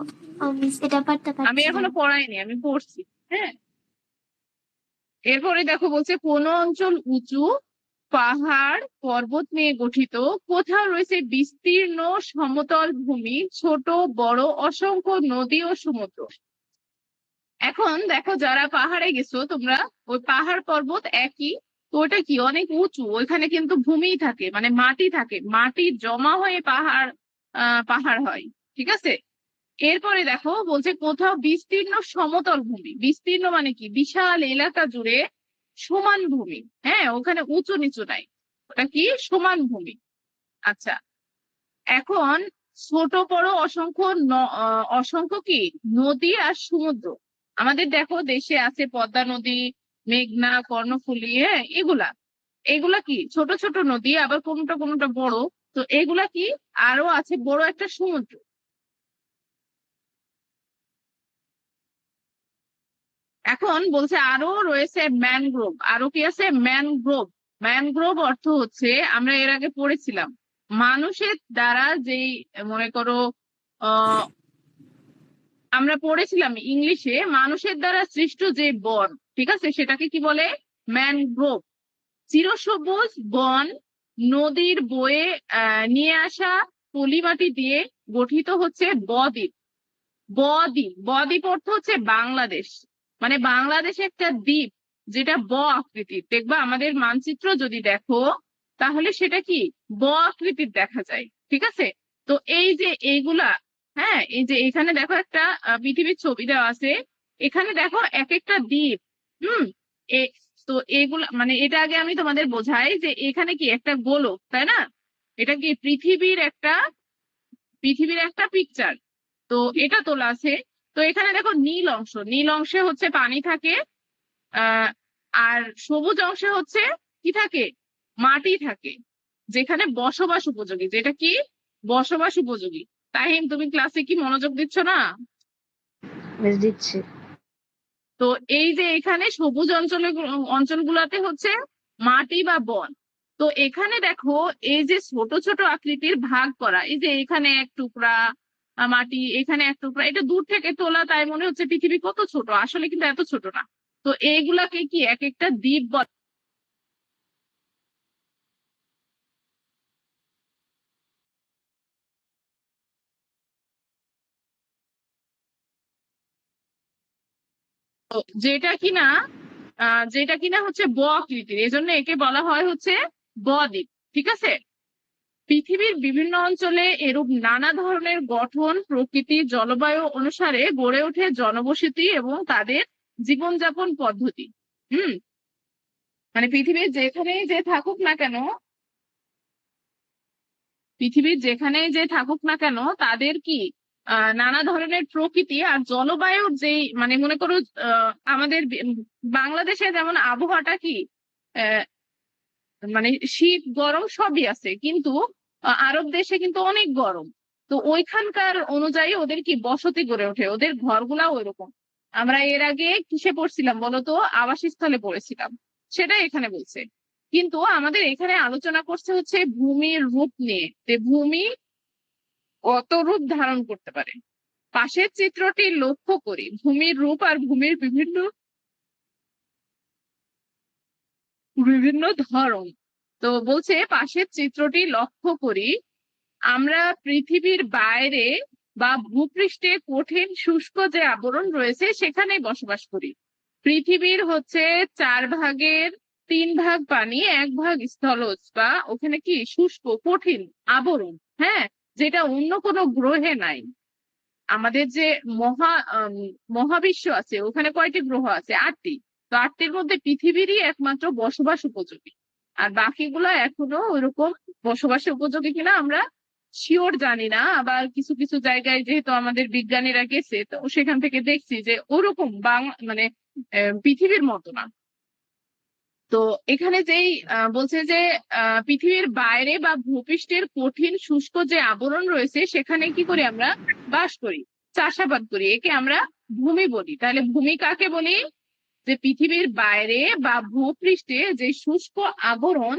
মিস এটা পারতে আমি পারছি না। এখনো পড়াইনি, আমি পড়ছি, হ্যাঁ। এরপরে দেখো বলছে কোন অঞ্চল উঁচু পাহাড় পর্বত নিয়ে গঠিত, কোথাও রয়েছে বিস্তীর্ণ সমতল ভূমি, ছোট বড় অসংখ্য নদী ও সমুদ্র। এখন দেখো যারা পাহাড়ে গেছো তোমরা, ওই পাহাড় পর্বত একই, তো ওটা কি অনেক উঁচু, ওইখানে কিন্তু ভূমিই থাকে, মানে মাটি থাকে, মাটি জমা হয়ে পাহাড় পাহাড় হয়। ঠিক আছে, এরপরে দেখো বলছে কোথাও বিস্তীর্ণ সমতল ভূমি, বিস্তীর্ণ মানে কি বিশাল এলাকা জুড়ে সমান ভূমি, হ্যাঁ ওখানে উঁচু নিচু নাই, ওটা কি সমান ভূমি। আচ্ছা, এখন ছোট বড় অসংখ্য অসংখ্য কি নদী আর সমুদ্র। আমাদের দেখো দেশে আছে পদ্মা নদী, মেঘনা, কর্ণফুলী, হ্যাঁ এগুলা, এগুলা কি ছোট ছোট নদী, আবার কোনোটা কোনোটা বড়। তো এগুলা কি আরো আছে বড় একটা সমুদ্র। এখন বলছে আরো রয়েছে ম্যানগ্রোভ, আরো কি আছে ম্যানগ্রোভ। ম্যানগ্রোভ অর্থ হচ্ছে, আমরা এর আগে পড়েছিলাম, মানুষের দ্বারা যেই মনে করো আহ আমরা পড়েছিলাম ইংলিশে মানুষের দ্বারা সৃষ্ট যে বন, ঠিক আছে, সেটাকে কি বলে ম্যানগ্রোভ। চিরসবুজ বন নদীর বয়ে নিয়ে আসা পলিমাটি দিয়ে গঠিত হচ্ছে বদ্বীপ। বদ্বীপ, বদ্বীপ অর্থ হচ্ছে বাংলাদেশ, মানে বাংলাদেশ একটা দ্বীপ যেটা আকৃতির। দেখবা আমাদের মানচিত্র যদি দেখো তাহলে সেটা কি আকৃতির দেখা যায়। ঠিক আছে, তো এই যে এইগুলা, হ্যাঁ এই যে এখানে দেখো একটা পৃথিবীর ছবি দেওয়া আছে, এখানে দেখো এক একটা দ্বীপ। হুম, তো এগুলা মানে এটা আগে আমি তোমাদের বোঝাই যে এখানে কি একটা গোলক, তাই না, এটা কি পৃথিবীর একটা পিকচার। তো এটা তোলা আছে। তো এখানে দেখো নীল অংশ, নীল অংশে হচ্ছে পানি থাকে, আহ আর সবুজ অংশে হচ্ছে কি থাকে, মাটি থাকে, যেখানে বসবাস উপযোগী, যেটা কি বসবাস উপযোগী। তাহিম তুমি ক্লাসে কি মনোযোগ দিচ্ছ না? বেশ দিচ্ছি। তো এই যে এখানে সবুজ অঞ্চলগুলোতে হচ্ছে মাটি বা বন। তো এখানে দেখো এই যে ছোট ছোট আকৃতির ভাগ করা, এই যে এখানে এক টুকরা মাটি, এখানে এক টুকরা, এটা দূর থেকে তোলা, তাই মনে হচ্ছে পৃথিবী কত ছোট, আসলে কিন্তু এত ছোট না। তো এইগুলাকে কি এক একটা দ্বীপ বলে। তো যেটা কিনা হচ্ছে আকৃতির, এজন্য একে বলা হয় হচ্ছে বদ্বীপ। ঠিক আছে, পৃথিবীর বিভিন্ন অঞ্চলে এরূপ নানা ধরনের গঠন, প্রকৃতি, জলবায়ু অনুসারে গড়ে ওঠে জনবসতি এবং তাদের জীবনযাপন পদ্ধতি। হুম, মানে পৃথিবীর যেখানেই যে থাকুক না কেন, পৃথিবীর যেখানেই যে থাকুক না কেন তাদের কি নানা ধরনের প্রকৃতি আর জলবায়ুর যেই মানে মনে করো আমাদের বাংলাদেশে যেমন আবহাওয়াটা কি আহ মানে শীত গরম সবই আছে, কিন্তু আরব দেশে কিন্তু অনেক গরম। তো ওইখানকার অনুযায়ী ওদের কি বসতি গড়ে ওঠে, ওদের ঘরগুলা ওইরকম। আমরা এর আগে কিসে পড়ছিলাম বলতো, আবাসস্থলে পড়েছিলাম, সেটা এখানে বলছে। কিন্তু আমাদের এখানে আলোচনা করছে হচ্ছে ভূমির রূপ নিয়ে, যে ভূমি কত রূপ ধারণ করতে পারে। পাশের চিত্রটি লক্ষ্য করি, ভূমির রূপ আর ভূমির বিভিন্ন বিভিন্ন ধরন। তো বলছে পাশের চিত্রটি লক্ষ্য করি, আমরা পৃথিবীর বাইরে বা ভূপৃষ্ঠে কঠিন শুষ্ক যে আবরণ রয়েছে সেখানেই বসবাস করি। পৃথিবীর হচ্ছে 4/3 পানি, 1 ভাগ স্থলজ বা ওখানে কি শুষ্ক কঠিন আবরণ, হ্যাঁ, যেটা অন্য কোনো গ্রহে নাই। আমাদের যে মহাবিশ্ব আছে ওখানে কয়টি গ্রহ আছে, 8টি। তো 8টির মধ্যে পৃথিবীরই একমাত্র বসবাস উপযোগী, আর বাকিগুলো এখনো ওইরকম বসবাসের উপযোগী কিনা আমরা শিওর জানি না। আবার কিছু কিছু জায়গায় যেহেতু আমাদের বিজ্ঞানীরা গেছে, তো সেখান থেকে দেখছি যে ওরকম মানে পৃথিবীর মতো না। তো এখানে যেই বলছে যে পৃথিবীর বাইরে বা ভূপৃষ্ঠের কঠিন শুষ্ক যে আবরণ রয়েছে সেখানে কি করি আমরা বাস করি, চাষাবাদ করি, একে আমরা ভূমি বলি। তাহলে ভূমি কাকে বলি, যে পৃথিবীর বাইরে বা ভূপৃষ্ঠে যে শুষ্ক আবরণ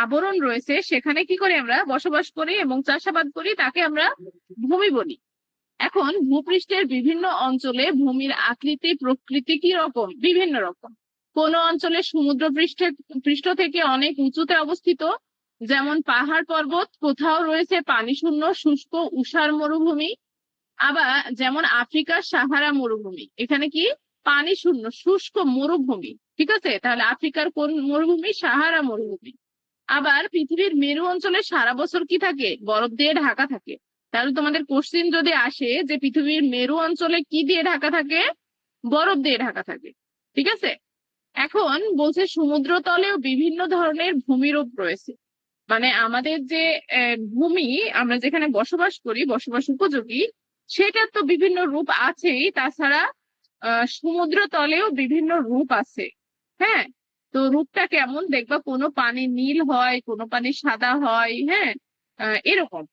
আবরণ রয়েছে সেখানে কি করি আমরা বসবাস করি এবং চাষাবাদ করি, তাকে আমরা ভূমি বলি। এখন ভূপৃষ্ঠের বিভিন্ন অঞ্চলে ভূমির আকৃতি প্রকৃতি কি রকম, বিভিন্ন রকম। কোন অঞ্চলে সমুদ্র পৃষ্ঠ থেকে অনেক উঁচুতে অবস্থিত, যেমন পাহাড় পর্বত। কোথাও রয়েছে পানি শূন্য শুষ্ক উষার মরুভূমি, আবার যেমন আফ্রিকার সাহারা মরুভূমি, এখানে কি পানি শূন্য শুষ্ক মরুভূমি, ঠিক আছে। তাহলে আফ্রিকার কোন মরুভূমি? সাহারা মরুভূমি। আবার পৃথিবীর মেরু অঞ্চলে সারা বছর কি থাকে? বরফ দিয়ে ঢাকা থাকে। তাহলে তোমাদের কোশ্চিন যদি আসে যে পৃথিবীর মেরু অঞ্চলে কি দিয়ে ঢাকা থাকে? বরফ দিয়ে ঢাকা থাকে, ঠিক আছে। এখন বলছে সমুদ্রতলেও বিভিন্ন ধরনের ভূমিরূপ রয়েছে। মানে আমাদের যে ভূমি, আমরা যেখানে বসবাস করি, বসবাস উপযোগী, সেটার তো বিভিন্ন রূপ আছেই। তাছাড়া সমুদ্র তলেও বিভিন্ন রূপ আছে। হ্যাঁ, তো রূপটা কেমন দেখবা, কোনো পানি নীল হয়, কোনো পানি সাদা হয়, হ্যাঁ, এরকম।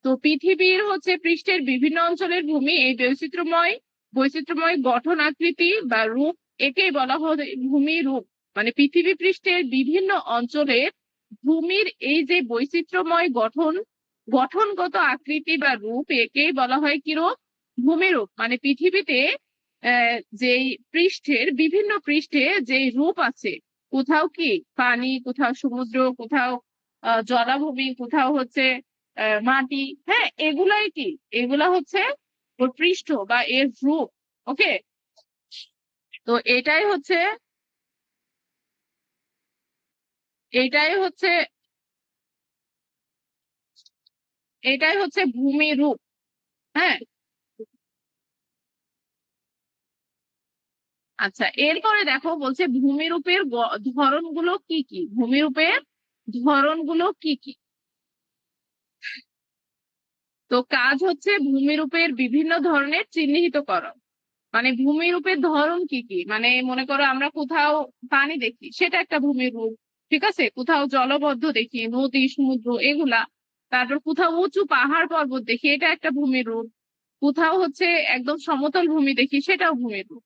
তো পৃথিবীর হচ্ছে পৃষ্ঠের বিভিন্ন অঞ্চলের ভূমি এই বৈচিত্র্যময় গঠন আকৃতি বা রূপ, একেই বলা হয় ভূমি রূপ। মানে পৃথিবী পৃষ্ঠের বিভিন্ন অঞ্চলের ভূমির এই যে বৈচিত্র্যময় গঠনগত আকৃতি বা রূপ, একেই বলা হয় কি রূপ? ভূমিরূপ। মানে পৃথিবীতে যেই বিভিন্ন পৃষ্ঠে যে রূপ আছে, কোথাও কি পানি, কোথাও সমুদ্র, কোথাও জলাভূমি, কোথাও হচ্ছে মাটি, হ্যাঁ, এগুলাই কি, এগুলা হচ্ছে ওর পৃষ্ঠ বা এর রূপ। ওকে, তো এটাই হচ্ছে ভূমি রূপ। হ্যাঁ, আচ্ছা, এরপরে দেখো বলছে ভূমিরূপের ধরনগুলো কি কি? ভূমিরূপের ধরনগুলো কি কি? তো কাজ হচ্ছে ভূমিরূপের বিভিন্ন ধরনের চিহ্নিতকরণ। মানে ভূমিরূপের ধরন কি কি? মানে মনে করো আমরা কোথাও পানি দেখি, সেটা একটা ভূমির রূপ, ঠিক আছে। কোথাও জলবদ্ধ দেখি, নদী সমুদ্র এগুলা। তারপর কোথাও উঁচু পাহাড় পর্বত দেখি, এটা একটা ভূমির রূপ। কোথাও হচ্ছে একদম সমতল ভূমি দেখি, সেটাও ভূমির রূপ।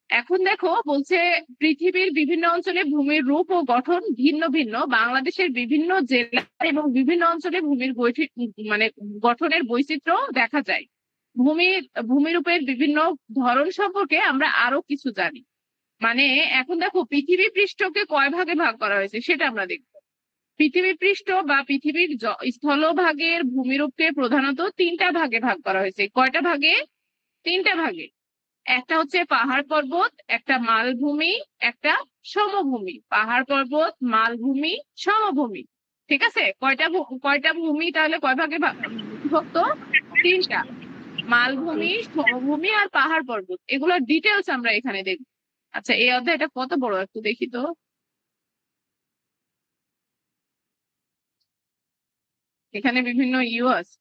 এখন দেখো বলছে পৃথিবীর বিভিন্ন অঞ্চলে ভূমির রূপ ও গঠন ভিন্ন ভিন্ন। বাংলাদেশের বিভিন্ন জেলা এবং বিভিন্ন অঞ্চলে ভূমির মানে গঠনের বৈচিত্র্য দেখা যায়। ভূমিরূপের বিভিন্ন ধরন সম্পর্কে আমরা আরো কিছু জানি। মানে এখন দেখো পৃথিবী পৃষ্ঠকে কয় ভাগে ভাগ করা হয়েছে সেটা আমরা দেখব। পৃথিবী পৃষ্ঠ বা পৃথিবীর স্থলভাগের ভূমিরূপকে প্রধানত তিনটা ভাগে ভাগ করা হয়েছে। কয়টা ভাগে? তিনটা ভাগে। একটা হচ্ছে পাহাড় পর্বত, একটা মালভূমি, একটা সমভূমি। পাহাড় পর্বত, মালভূমি, সমভূমি, ঠিক আছে। কয়টা ভূমি তাহলে কয় ভাগে বিভক্ত? তিনটা। মালভূমি, সমভূমি আর পাহাড় পর্বত, এগুলোর ডিটেলস আমরা এখানে দেখব। আচ্ছা, এই অধ্যায়টা কত বড় একটু দেখি তো। এখানে বিভিন্ন আছে।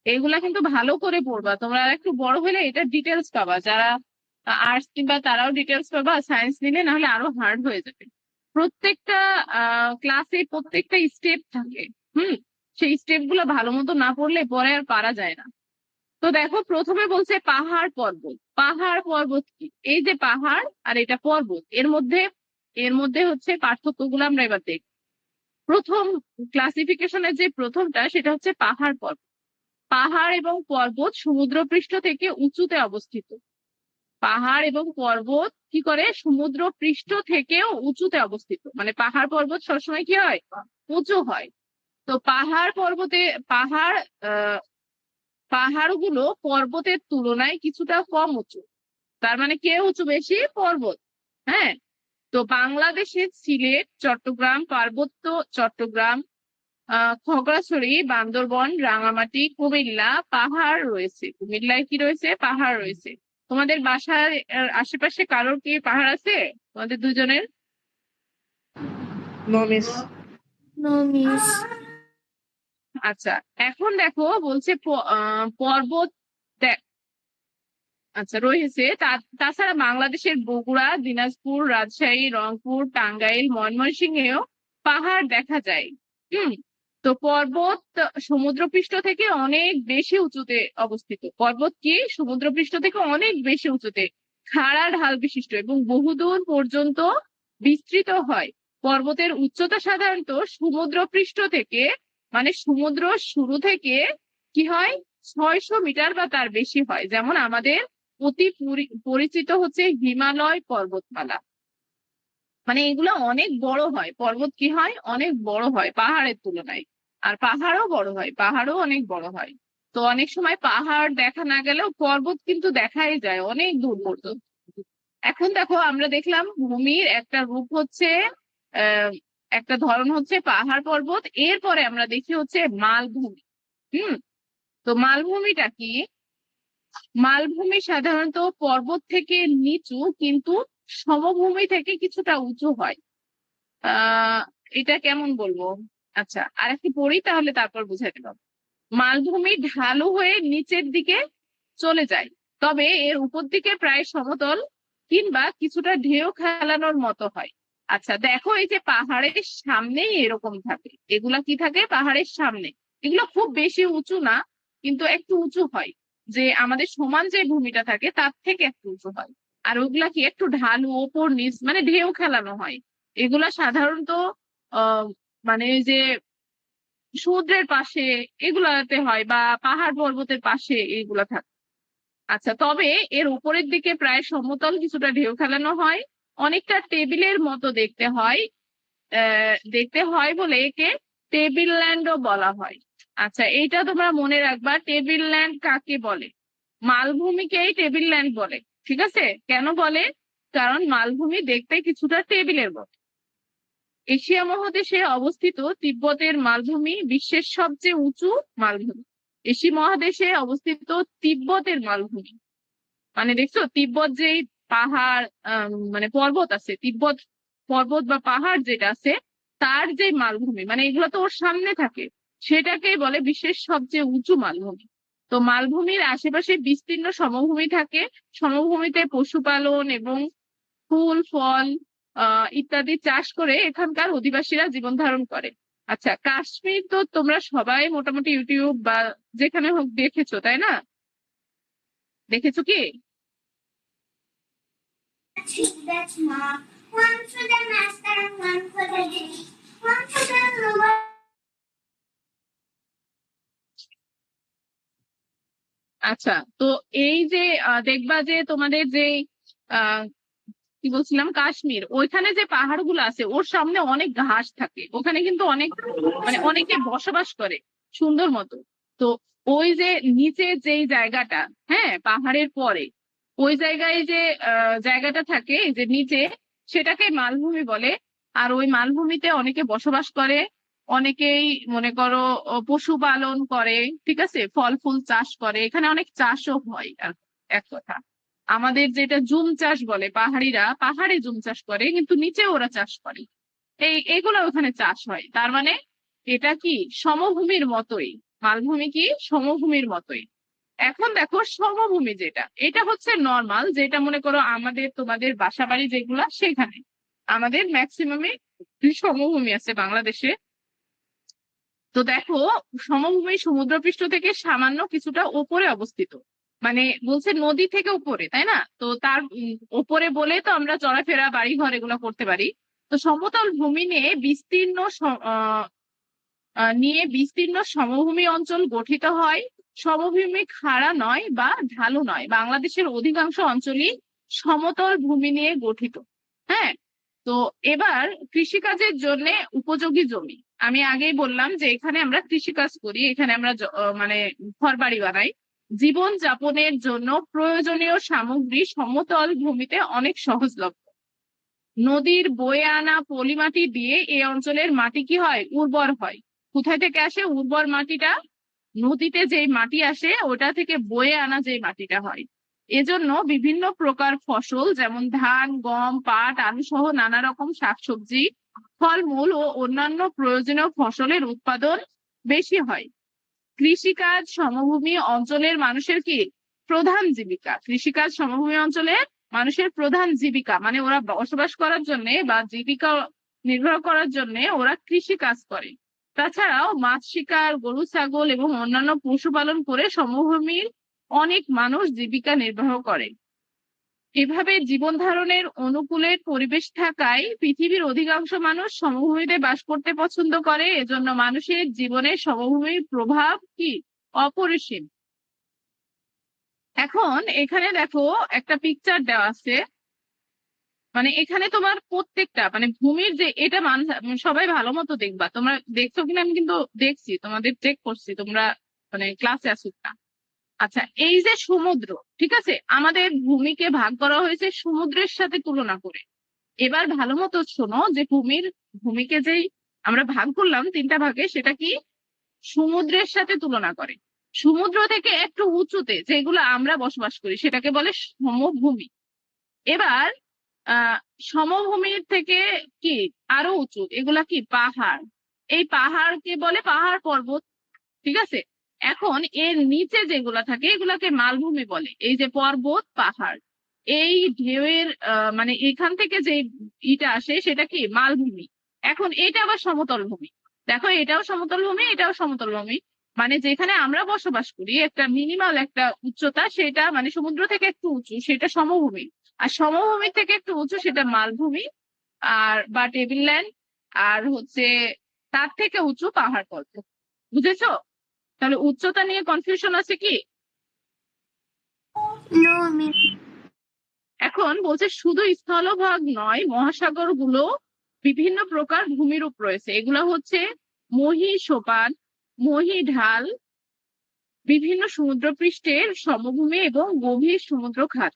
এগুলা কিন্তু ভালো করে পড়বা তোমরা, আর একটু বড় হলে এটা ডিটেলস পাবা। যারা আর্টস কিংবা তারাও ডিটেলস পাবা, সায়েন্স নিলে না হলে আরো হার্ড হয়ে যাবে। প্রত্যেকটা ক্লাসে প্রত্যেকটা স্টেপ থাকে। সেই স্টেপ গুলো ভালো মতো না পড়লে পরে আর পারা যায় না। তো দেখো প্রথমে বলছে পাহাড় পর্বত। পাহাড় পর্বত কি? এই যে পাহাড় আর এটা পর্বত, এর মধ্যে হচ্ছে পার্থক্যগুলো আমরা এবার দেখব। প্রথম ক্লাসিফিকেশনের যে প্রথমটা, সেটা হচ্ছে পাহাড় পর্বত। পাহাড় এবং পর্বত সমুদ্রপৃষ্ঠ থেকে উঁচুতে অবস্থিত। পাহাড় এবং পর্বত কি করে? সমুদ্র পৃষ্ঠ থেকেও উঁচুতে অবস্থিত। মানে পাহাড় পর্বত সবসময় কি হয়? উঁচু হয়। তো পাহাড় পাহাড়গুলো পর্বতের তুলনায় কিছুটা কম উঁচু। তার মানে কে উঁচু বেশি? পর্বত। হ্যাঁ, তো বাংলাদেশের সিলেট, চট্টগ্রাম, পার্বত্য চট্টগ্রাম, খাগড়াছড়ি, বান্দরবন, রাঙামাটি, কুমিল্লা পাহাড় রয়েছে। কুমিল্লায় কি রয়েছে? পাহাড় রয়েছে। তোমাদের বাসার আশেপাশে কারোর কি পাহাড় আছে? তোমাদের দুজনের? No miss. No miss. আচ্ছা, এখন দেখো বলছে পর্বত আচ্ছা রয়েছে। তাছাড়া বাংলাদেশের বগুড়া, দিনাজপুর, রাজশাহী, রংপুর, টাঙ্গাইল, ময়মনসিংহেও পাহাড় দেখা যায়। হুম তো পর্বত সমুদ্রপৃষ্ঠ থেকে অনেক বেশি উঁচুতে অবস্থিত। পর্বত কি সমুদ্রপৃষ্ঠ থেকে অনেক বেশি উঁচুতে, খাড়া ঢাল বিশিষ্ট এবং বহুদূর পর্যন্ত বিস্তৃত হয়। পর্বতের উচ্চতা সাধারণত সমুদ্রপৃষ্ঠ থেকে মানে সমুদ্র শুরু থেকে কি হয় 600 মিটার বা তার বেশি হয়। যেমন আমাদের অতি পরিচিত হচ্ছে হিমালয় পর্বতমালা, মানে এগুলো অনেক বড় হয়। পর্বত কি হয় অনেক বড় হয় পাহাড়ের তুলনায়, আর পাহাড়ও বড় হয়, পাহাড়ও অনেক বড় হয়। তো অনেক সময় পাহাড় দেখা না গেলেও পর্বত কিন্তু দেখাই যায় অনেক দূর পর্যন্ত। এখন দেখো আমরা দেখলাম ভূমির একটা রূপ হচ্ছে আহ একটা ধরন হচ্ছে পাহাড় পর্বত, এরপরে আমরা দেখি হচ্ছে মালভূমি। হুম, তো মালভূমিটা কি? মালভূমি সাধারণত পর্বত থেকে নিচু কিন্তু সমভূমি থেকে কিছুটা উঁচু হয়। আহ এটা কেমন বলবো, আচ্ছা আরেকটি পড়ি তাহলে তারপর বুঝাতে পারবো। মালভূমি ঢালু হয়ে নিচের দিকে চলে যায়, তবে এর উপর দিকে প্রায় সমতল কিংবা কিছুটা ঢেউ খেলানোর মতো হয়। আচ্ছা দেখো এই যে পাহাড়ের সামনেই এরকম থাকে, এগুলা কি থাকে পাহাড়ের সামনে, এগুলো খুব বেশি উঁচু না কিন্তু একটু উঁচু হয়, যে আমাদের সমান যে ভূমিটা থাকে তার থেকে একটু উঁচু হয়। আর ওগুলা কি একটু ঢালু ওপর নিচ মানে ঢেউ খেলানো হয়। এগুলা সাধারণত আহ মানে এই যে সমুদ্রের পাশে এগুলাতে হয় বা পাহাড় পর্বতের পাশে এগুলা থাকে। আচ্ছা তবে এর উপরের দিকে প্রায় সমতল কিছুটা ঢেউ খেলানো হয়, অনেকটা টেবিলের মতো দেখতে হয় বলে একে টেবিল ল্যান্ডও বলা হয়। আচ্ছা এইটা তোমরা মনে রাখবা, টেবিল ল্যান্ড কাকে বলে? মালভূমিকেই টেবিল ল্যান্ড বলে। ঠিক আছে, কেন বলে? কারণ মালভূমি দেখতে কিছুটা টেবিলের মতো। এশিয়া মহাদেশে অবস্থিত তিব্বতের মালভূমি বিশ্বের সবচেয়ে উঁচু মালভূমি। এশিয়া মহাদেশে অবস্থিত তিব্বতের মালভূমি, মানে দেখছো তিব্বত যেই পাহাড় মানে পর্বত আছে, তিব্বত পর্বত বা পাহাড় যেটা আছে তার যে মালভূমি মানে এগুলো তো ওর সামনে থাকে, সেটাকেই বলে বিশ্বের সবচেয়ে উঁচু মালভূমি। তো মালভূমির আশেপাশে বিস্তীর্ণ সমভূমি থাকে, সমভূমিতে পশুপালন এবং ফুল ফল ইত্যাদি চাষ করে এখানকার অধিবাসীরা জীবন ধারণ করে। আচ্ছা কাশ্মীর তো তোমরা সবাই মোটামুটি ইউটিউব বা যেখানে হোক দেখেছো তাই না? দেখেছো কি? That's mom. One for the master and one for the day. One for the lower. আচ্ছা তো এই যে দেখবা যে তোমাদের যে আহ কি বলছিলাম কাশ্মীর, ওইখানে যে পাহাড়গুলো আছে ওর সামনে অনেক ঘাস থাকে, ওখানে কিন্তু অনেক মানে অনেকে বসবাস করে সুন্দর মতো। তো ওই যে নিচে যেই জায়গাটা, হ্যাঁ পাহাড়ের পরে ওই জায়গায় যে জায়গাটা থাকে এই যে নিচে, সেটাকে মালভূমি বলে। আর ওই মালভূমিতে অনেকে বসবাস করে, অনেকেই মনে করো পশুপালন করে, ঠিক আছে, ফল ফুল চাষ করে, এখানে অনেক চাষও হয়। আর এক কথা আমাদের যেটা জুম চাষ বলে, পাহাড়িরা পাহাড়ে জুম চাষ করে কিন্তু নিচে ওরা চাষ করে, এইগুলো ওখানে চাষ হয়। তার মানে এটা কি সমভূমির মতোই, মালভূমি কি সমভূমির মতোই। এখন দেখো সমভূমি যেটা, এটা হচ্ছে নর্মাল, যেটা মনে করো আমাদের তোমাদের বাসা বাড়ি যেগুলা সেখানে, আমাদের ম্যাক্সিমামে সমভূমি আছে বাংলাদেশে। তো দেখো সমভূমি সমুদ্রপৃষ্ঠ থেকে সামান্য কিছুটা উপরে অবস্থিত, মানে বলছে নদী থেকে উপরে, তাই না? তো তার উপরে বলে তো আমরা চলাফেরা বাড়ি ঘর এগুলো করতে পারি। তো সমতল ভূমি নিয়ে বিস্তীর্ণ সমভূমি অঞ্চল গঠিত হয়। সমভূমি খাড়া নয় বা ঢালু নয়, বাংলাদেশের অধিকাংশ অঞ্চলই সমতল ভূমি নিয়ে গঠিত। হ্যাঁ, তো এবার কৃষিকাজের জন্য উপযোগী জমি, আমি আগেই বললাম যে এখানে আমরা কৃষিকাজ করি, এখানে আমরা মানে ঘরবাড়ি বানাই। জীবন যাপনের জন্য প্রয়োজনীয় সামগ্রী সমতল ভূমিতে অনেক সহজলভ্য। নদীর বয়ে আনা পলি মাটি দিয়ে এই অঞ্চলের মাটি কি হয় উর্বর হয়। কোথায় থেকে আসে উর্বর মাটিটা? নদীতে যে মাটি আসে ওটা থেকে বয়ে আনা যে মাটিটা হয়। এজন্য বিভিন্ন প্রকার ফসল যেমন ধান গম পাট আলু সহ নানা রকম শাকসবজি ফলমূল ও অন্যান্য প্রয়োজনীয় ফসলের উৎপাদন বেশি হয়। কৃষিকাজ সমভূমি অঞ্চলের মানুষের কি প্রধান জীবিকা, কৃষিকাজ সমভূমি অঞ্চলের মানুষের প্রধান জীবিকা, মানে ওরা বসবাস করার জন্য বা জীবিকা নির্বাহ করার জন্য ওরা কৃষি কাজ করে। তাছাড়াও মাছ শিকার, গরু ছাগল এবং অন্যান্য পশুপালন করে সমভূমির অনেক মানুষ জীবিকা নির্বাহ করে। এভাবে জীবন ধারণের অনুকূলের পরিবেশ থাকায় পৃথিবীর অধিকাংশ মানুষ সমভূমিতে বাস করতে পছন্দ করে। এজন্য মানুষের জীবনে সমভূমির প্রভাব কি অপরিসীম। এখন এখানে দেখো একটা পিকচার দেওয়া আছে, মানে এখানে তোমার প্রত্যেকটা মানে ভূমির যে এটা মানুষ সবাই ভালো মতো দেখবা, তোমরা দেখছো কিনা আমি কিন্তু দেখছি, তোমাদের চেক করছি, তোমরা মানে ক্লাসে আসো না। আচ্ছা, এই যে সমুদ্র, ঠিক আছে, আমাদের ভূমিকে ভাগ করা হয়েছে সমুদ্রের সাথে তুলনা করে। এবার ভালো মতো শোনো যে ভূমিকে যেই আমরা ভাগ করলাম 3টা ভাগে, সেটা কি সমুদ্রের সাথে তুলনা করে। সমুদ্র থেকে একটু উঁচুতে যেগুলো আমরা বসবাস করি সেটাকে বলে সমভূমি। এবার আহ সমভূমির থেকে কি আরো উঁচু এগুলা কি পাহাড়, এই পাহাড়কে বলে পাহাড় পর্বত, ঠিক আছে। এখন এর নিচে যেগুলা থাকে এগুলাকে মালভূমি বলে। এই যে পর্বত পাহাড়, এই ঢেউয়ের মানে এখান থেকে যে ইটা আসে সেটা কি মালভূমি। এখন এটা আবার সমতল ভূমি। দেখো এটাও সমতল ভূমি, এটাও সমতল ভূমি, মানে যেখানে আমরা বসবাস করি একটা মিনিমাল একটা উচ্চতা, সেটা মানে সমুদ্র থেকে একটু উঁচু সেটা সমভূমি, আর সমভূমি থেকে একটু উঁচু সেটা মালভূমি আর বা টেবিল ল্যান্ড, আর হচ্ছে তার থেকে উঁচু পাহাড় পর্বত। বুঝেছো? তাহলে উচ্চতা নিয়ে কনফিউশন আছে কি? No, miss. এখন বলছে শুধু স্থলভাগ নয়, মহাসাগর গুলো বিভিন্ন প্রকার ভূমিরূপ রয়েছে। এগুলো হচ্ছে মহীসোপান, মহীঢাল, বিভিন্ন সমুদ্রপৃষ্ঠের সমভূমি এবং গভীর সমুদ্র খাত,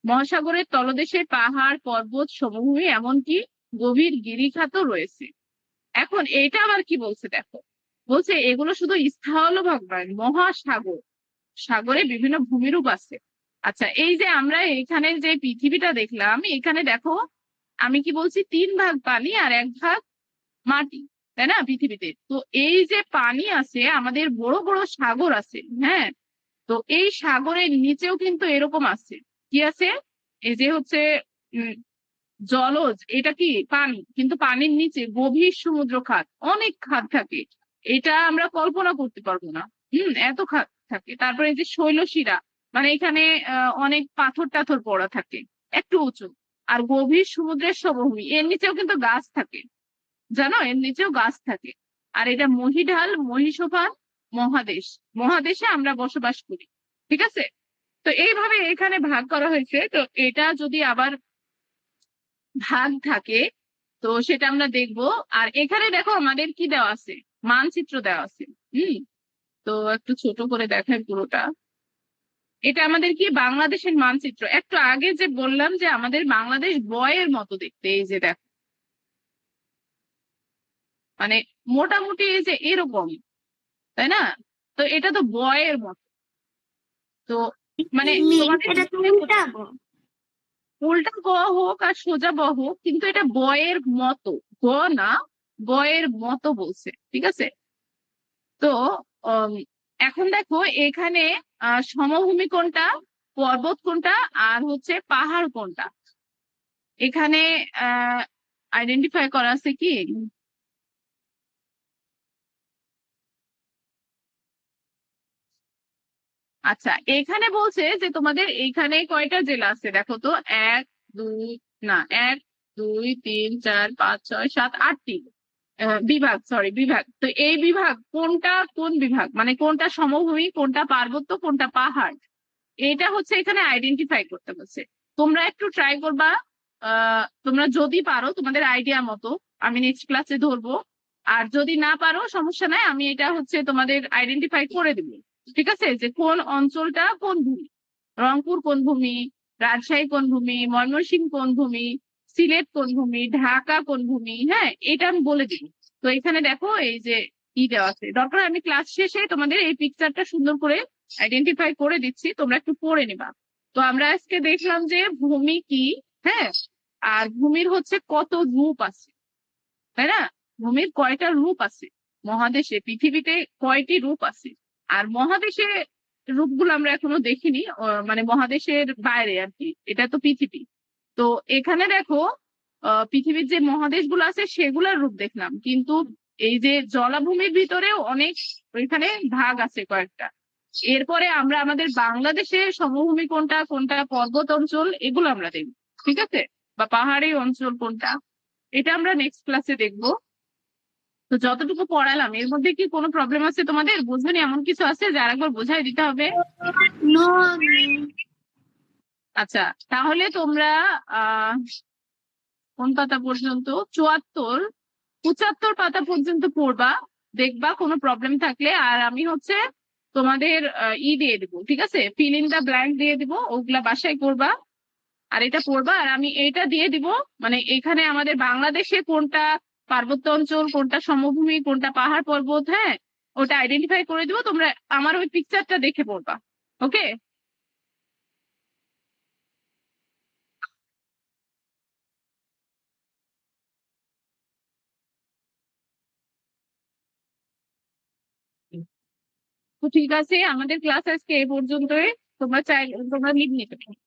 মহাসাগরের তলদেশে পাহাড় পর্বত সমভূমি, এমনকি গভীর গিরিখাতও রয়েছে। এখন এটা আবার কি বলছে দেখো, বলছে এগুলো শুধু স্থলভাগ নয়, মহাসাগর, সাগরে বিভিন্ন ভূমিরূপ আছে। আচ্ছা, এই যে আমরা এখানে যে পৃথিবীটা দেখলাম, এখানে দেখো আমি কি বলছি 3 ভাগ পানি আর 1 ভাগ মাটি, তাই না পৃথিবীতে। তো এই যে পানি আছে, আমাদের বড় বড় সাগর আছে, হ্যাঁ, তো এই সাগরের নিচেও কিন্তু এরকম আছে, কি আছে, এই যে হচ্ছে উম জলজ, এটা কি পানি, কিন্তু পানির নিচে গভীর সমুদ্র খাত, অনেক খাত থাকে, এটা আমরা কল্পনা করতে পারবো না। এত খাত থাকে। তারপরে এই যে শৈলশিরা, মানে এখানে অনেক পাথর টাথর পড়া থাকে, একটু উঁচু, আর গভীর সমুদ্রের সমভূমি, এর নিচেও কিন্তু গাছ থাকে, জানো এর নিচেও গাছ থাকে। আর এটা মহীঢাল, মহীসোপান মহাদেশ, মহাদেশে আমরা বসবাস করি, ঠিক আছে। তো এইভাবে এখানে ভাগ করা হয়েছে। তো এটা যদি আবার ভাগ থাকে তো সেটা আমরা দেখবো। আর এখানে দেখো আমাদের কি দেওয়া আছে, মানচিত্র দেওয়া আছে। হুম তো একটু ছোট করে দেখাই পুরোটা। এটা আমাদের কি বাংলাদেশের মানচিত্র। একটু আগে যে বললাম যে আমাদের বাংলাদেশ বয়ের মতো দেখতে, এই যে দেখো, মানে মোটামুটি এই যে এরকম, তাই না? তো এটা তো বয়ের মতো। তো মানে মিস, তোমাদের এটা তুমি উল্টাবো। উল্টা গ হোক আর সোজা ব হোক, কিন্তু এটা বয়ের মতো, গ না, বয়ের মতো বলছে, ঠিক আছে। তো উম, এখন দেখো এখানে সমভূমি কোনটা, পর্বত কোনটা, আর হচ্ছে পাহাড় কোনটা, এখানে আইডেন্টিফাই করা আছে কি। আচ্ছা, এখানে বলছে যে তোমাদের এখানে কয়টা জেলা আছে দেখো তো, এক দুই না 1 2 3 4 5 6 7 8টি বিভাগ, সরি বিভাগ। তো এই বিভাগ কোনটা কোন বিভাগ, মানে কোনটা সমভূমি, কোনটা পার্বত্য, কোনটা পাহাড়, এটা হচ্ছে এখানে আইডেন্টিফাই করতে বলছে। তোমরা একটু ট্রাই করবা, তোমরা যদি পারো তোমাদের আইডিয়া মতো, আমি নেক্সট ক্লাসে ধরবো। আর যদি না পারো সমস্যা নাই, আমি এটা হচ্ছে তোমাদের আইডেন্টিফাই করে দিব, ঠিক আছে, যে কোন অঞ্চলটা কোন ভূমি, রংপুর কোন ভূমি, রাজশাহী কোন ভূমি, ময়মনসিংহ কোন ভূমি, সিলেট কোন ভূমি, ঢাকা কোন ভূমি, হ্যাঁ এটা আমি বলে দিব। তো এখানে দেখো এই যে দেওয়া আছে, দরকার আমি ক্লাস শেষে তোমাদের এই পিকচারটা সুন্দর করে আইডেন্টিফাই করে দিচ্ছি, তোমরা একটু পড়ে নিবা। তো আমরা আজকে দেখলাম যে ভূমি কি, হ্যাঁ, আর ভূমির হচ্ছে কত রূপ আছে, তাই না? ভূমির কয়টা রূপ আছে, মহাদেশে পৃথিবীতে কয়টি রূপ আছে, আর মহাদেশে রূপগুলো আমরা এখনো দেখিনি, মানে মহাদেশের বাইরে আর কি, এটা তো পৃথিবী। তো এখানে দেখো পৃথিবীর যে মহাদেশগুলো আছে সেগুলোর রূপ দেখলাম, কিন্তু এই যে জলাভূমির ভিতরেও অনেক ওইখানে ভাগ আছে কয়েকটা। এরপরে আমরা আমাদের বাংলাদেশে সমভূমি কোনটা, কোনটা পর্বত অঞ্চল, এগুলো আমরা দেখবো, ঠিক আছে? বা পাহাড়ি অঞ্চল কোনটা, এটা আমরা নেক্সট ক্লাসে দেখবো। তো যতটুকু পড়ালাম এর মধ্যে কি কোনো প্রবলেম আছে তোমাদের? বুঝবেন এমন কিছু আছে যার একবার বোঝাই দিতে হবে? নো আচ্ছা, তাহলে তোমরা কোন পাতা পর্যন্ত, 74 75 পাতা পর্যন্ত পড়বা, দেখবা কোনো প্রবলেম থাকলে। আর আমি হচ্ছে তোমাদের দিয়ে দিব, ঠিক আছে? ফিল ইন দা ব্ল্যাঙ্ক দিয়ে দিব, ওগুলা বাসায় করবা। আর এটা পড়বা, আর আমি এটা দিয়ে দিব, মানে এখানে আমাদের বাংলাদেশে কোনটা পার্বত্য অঞ্চল, কোনটা সমভূমি, কোনটা পাহাড় পর্বত, হ্যাঁ, ওটা আইডেন্টিফাই করে দিব। তোমরা আমার ওই পিকচারটা দেখে পড়বা, ওকে? তো ঠিক আছে, আমাদের ক্লাস আজকে এই পর্যন্তই। তোমরা চাই, তোমরা লিভ নিতে পারো।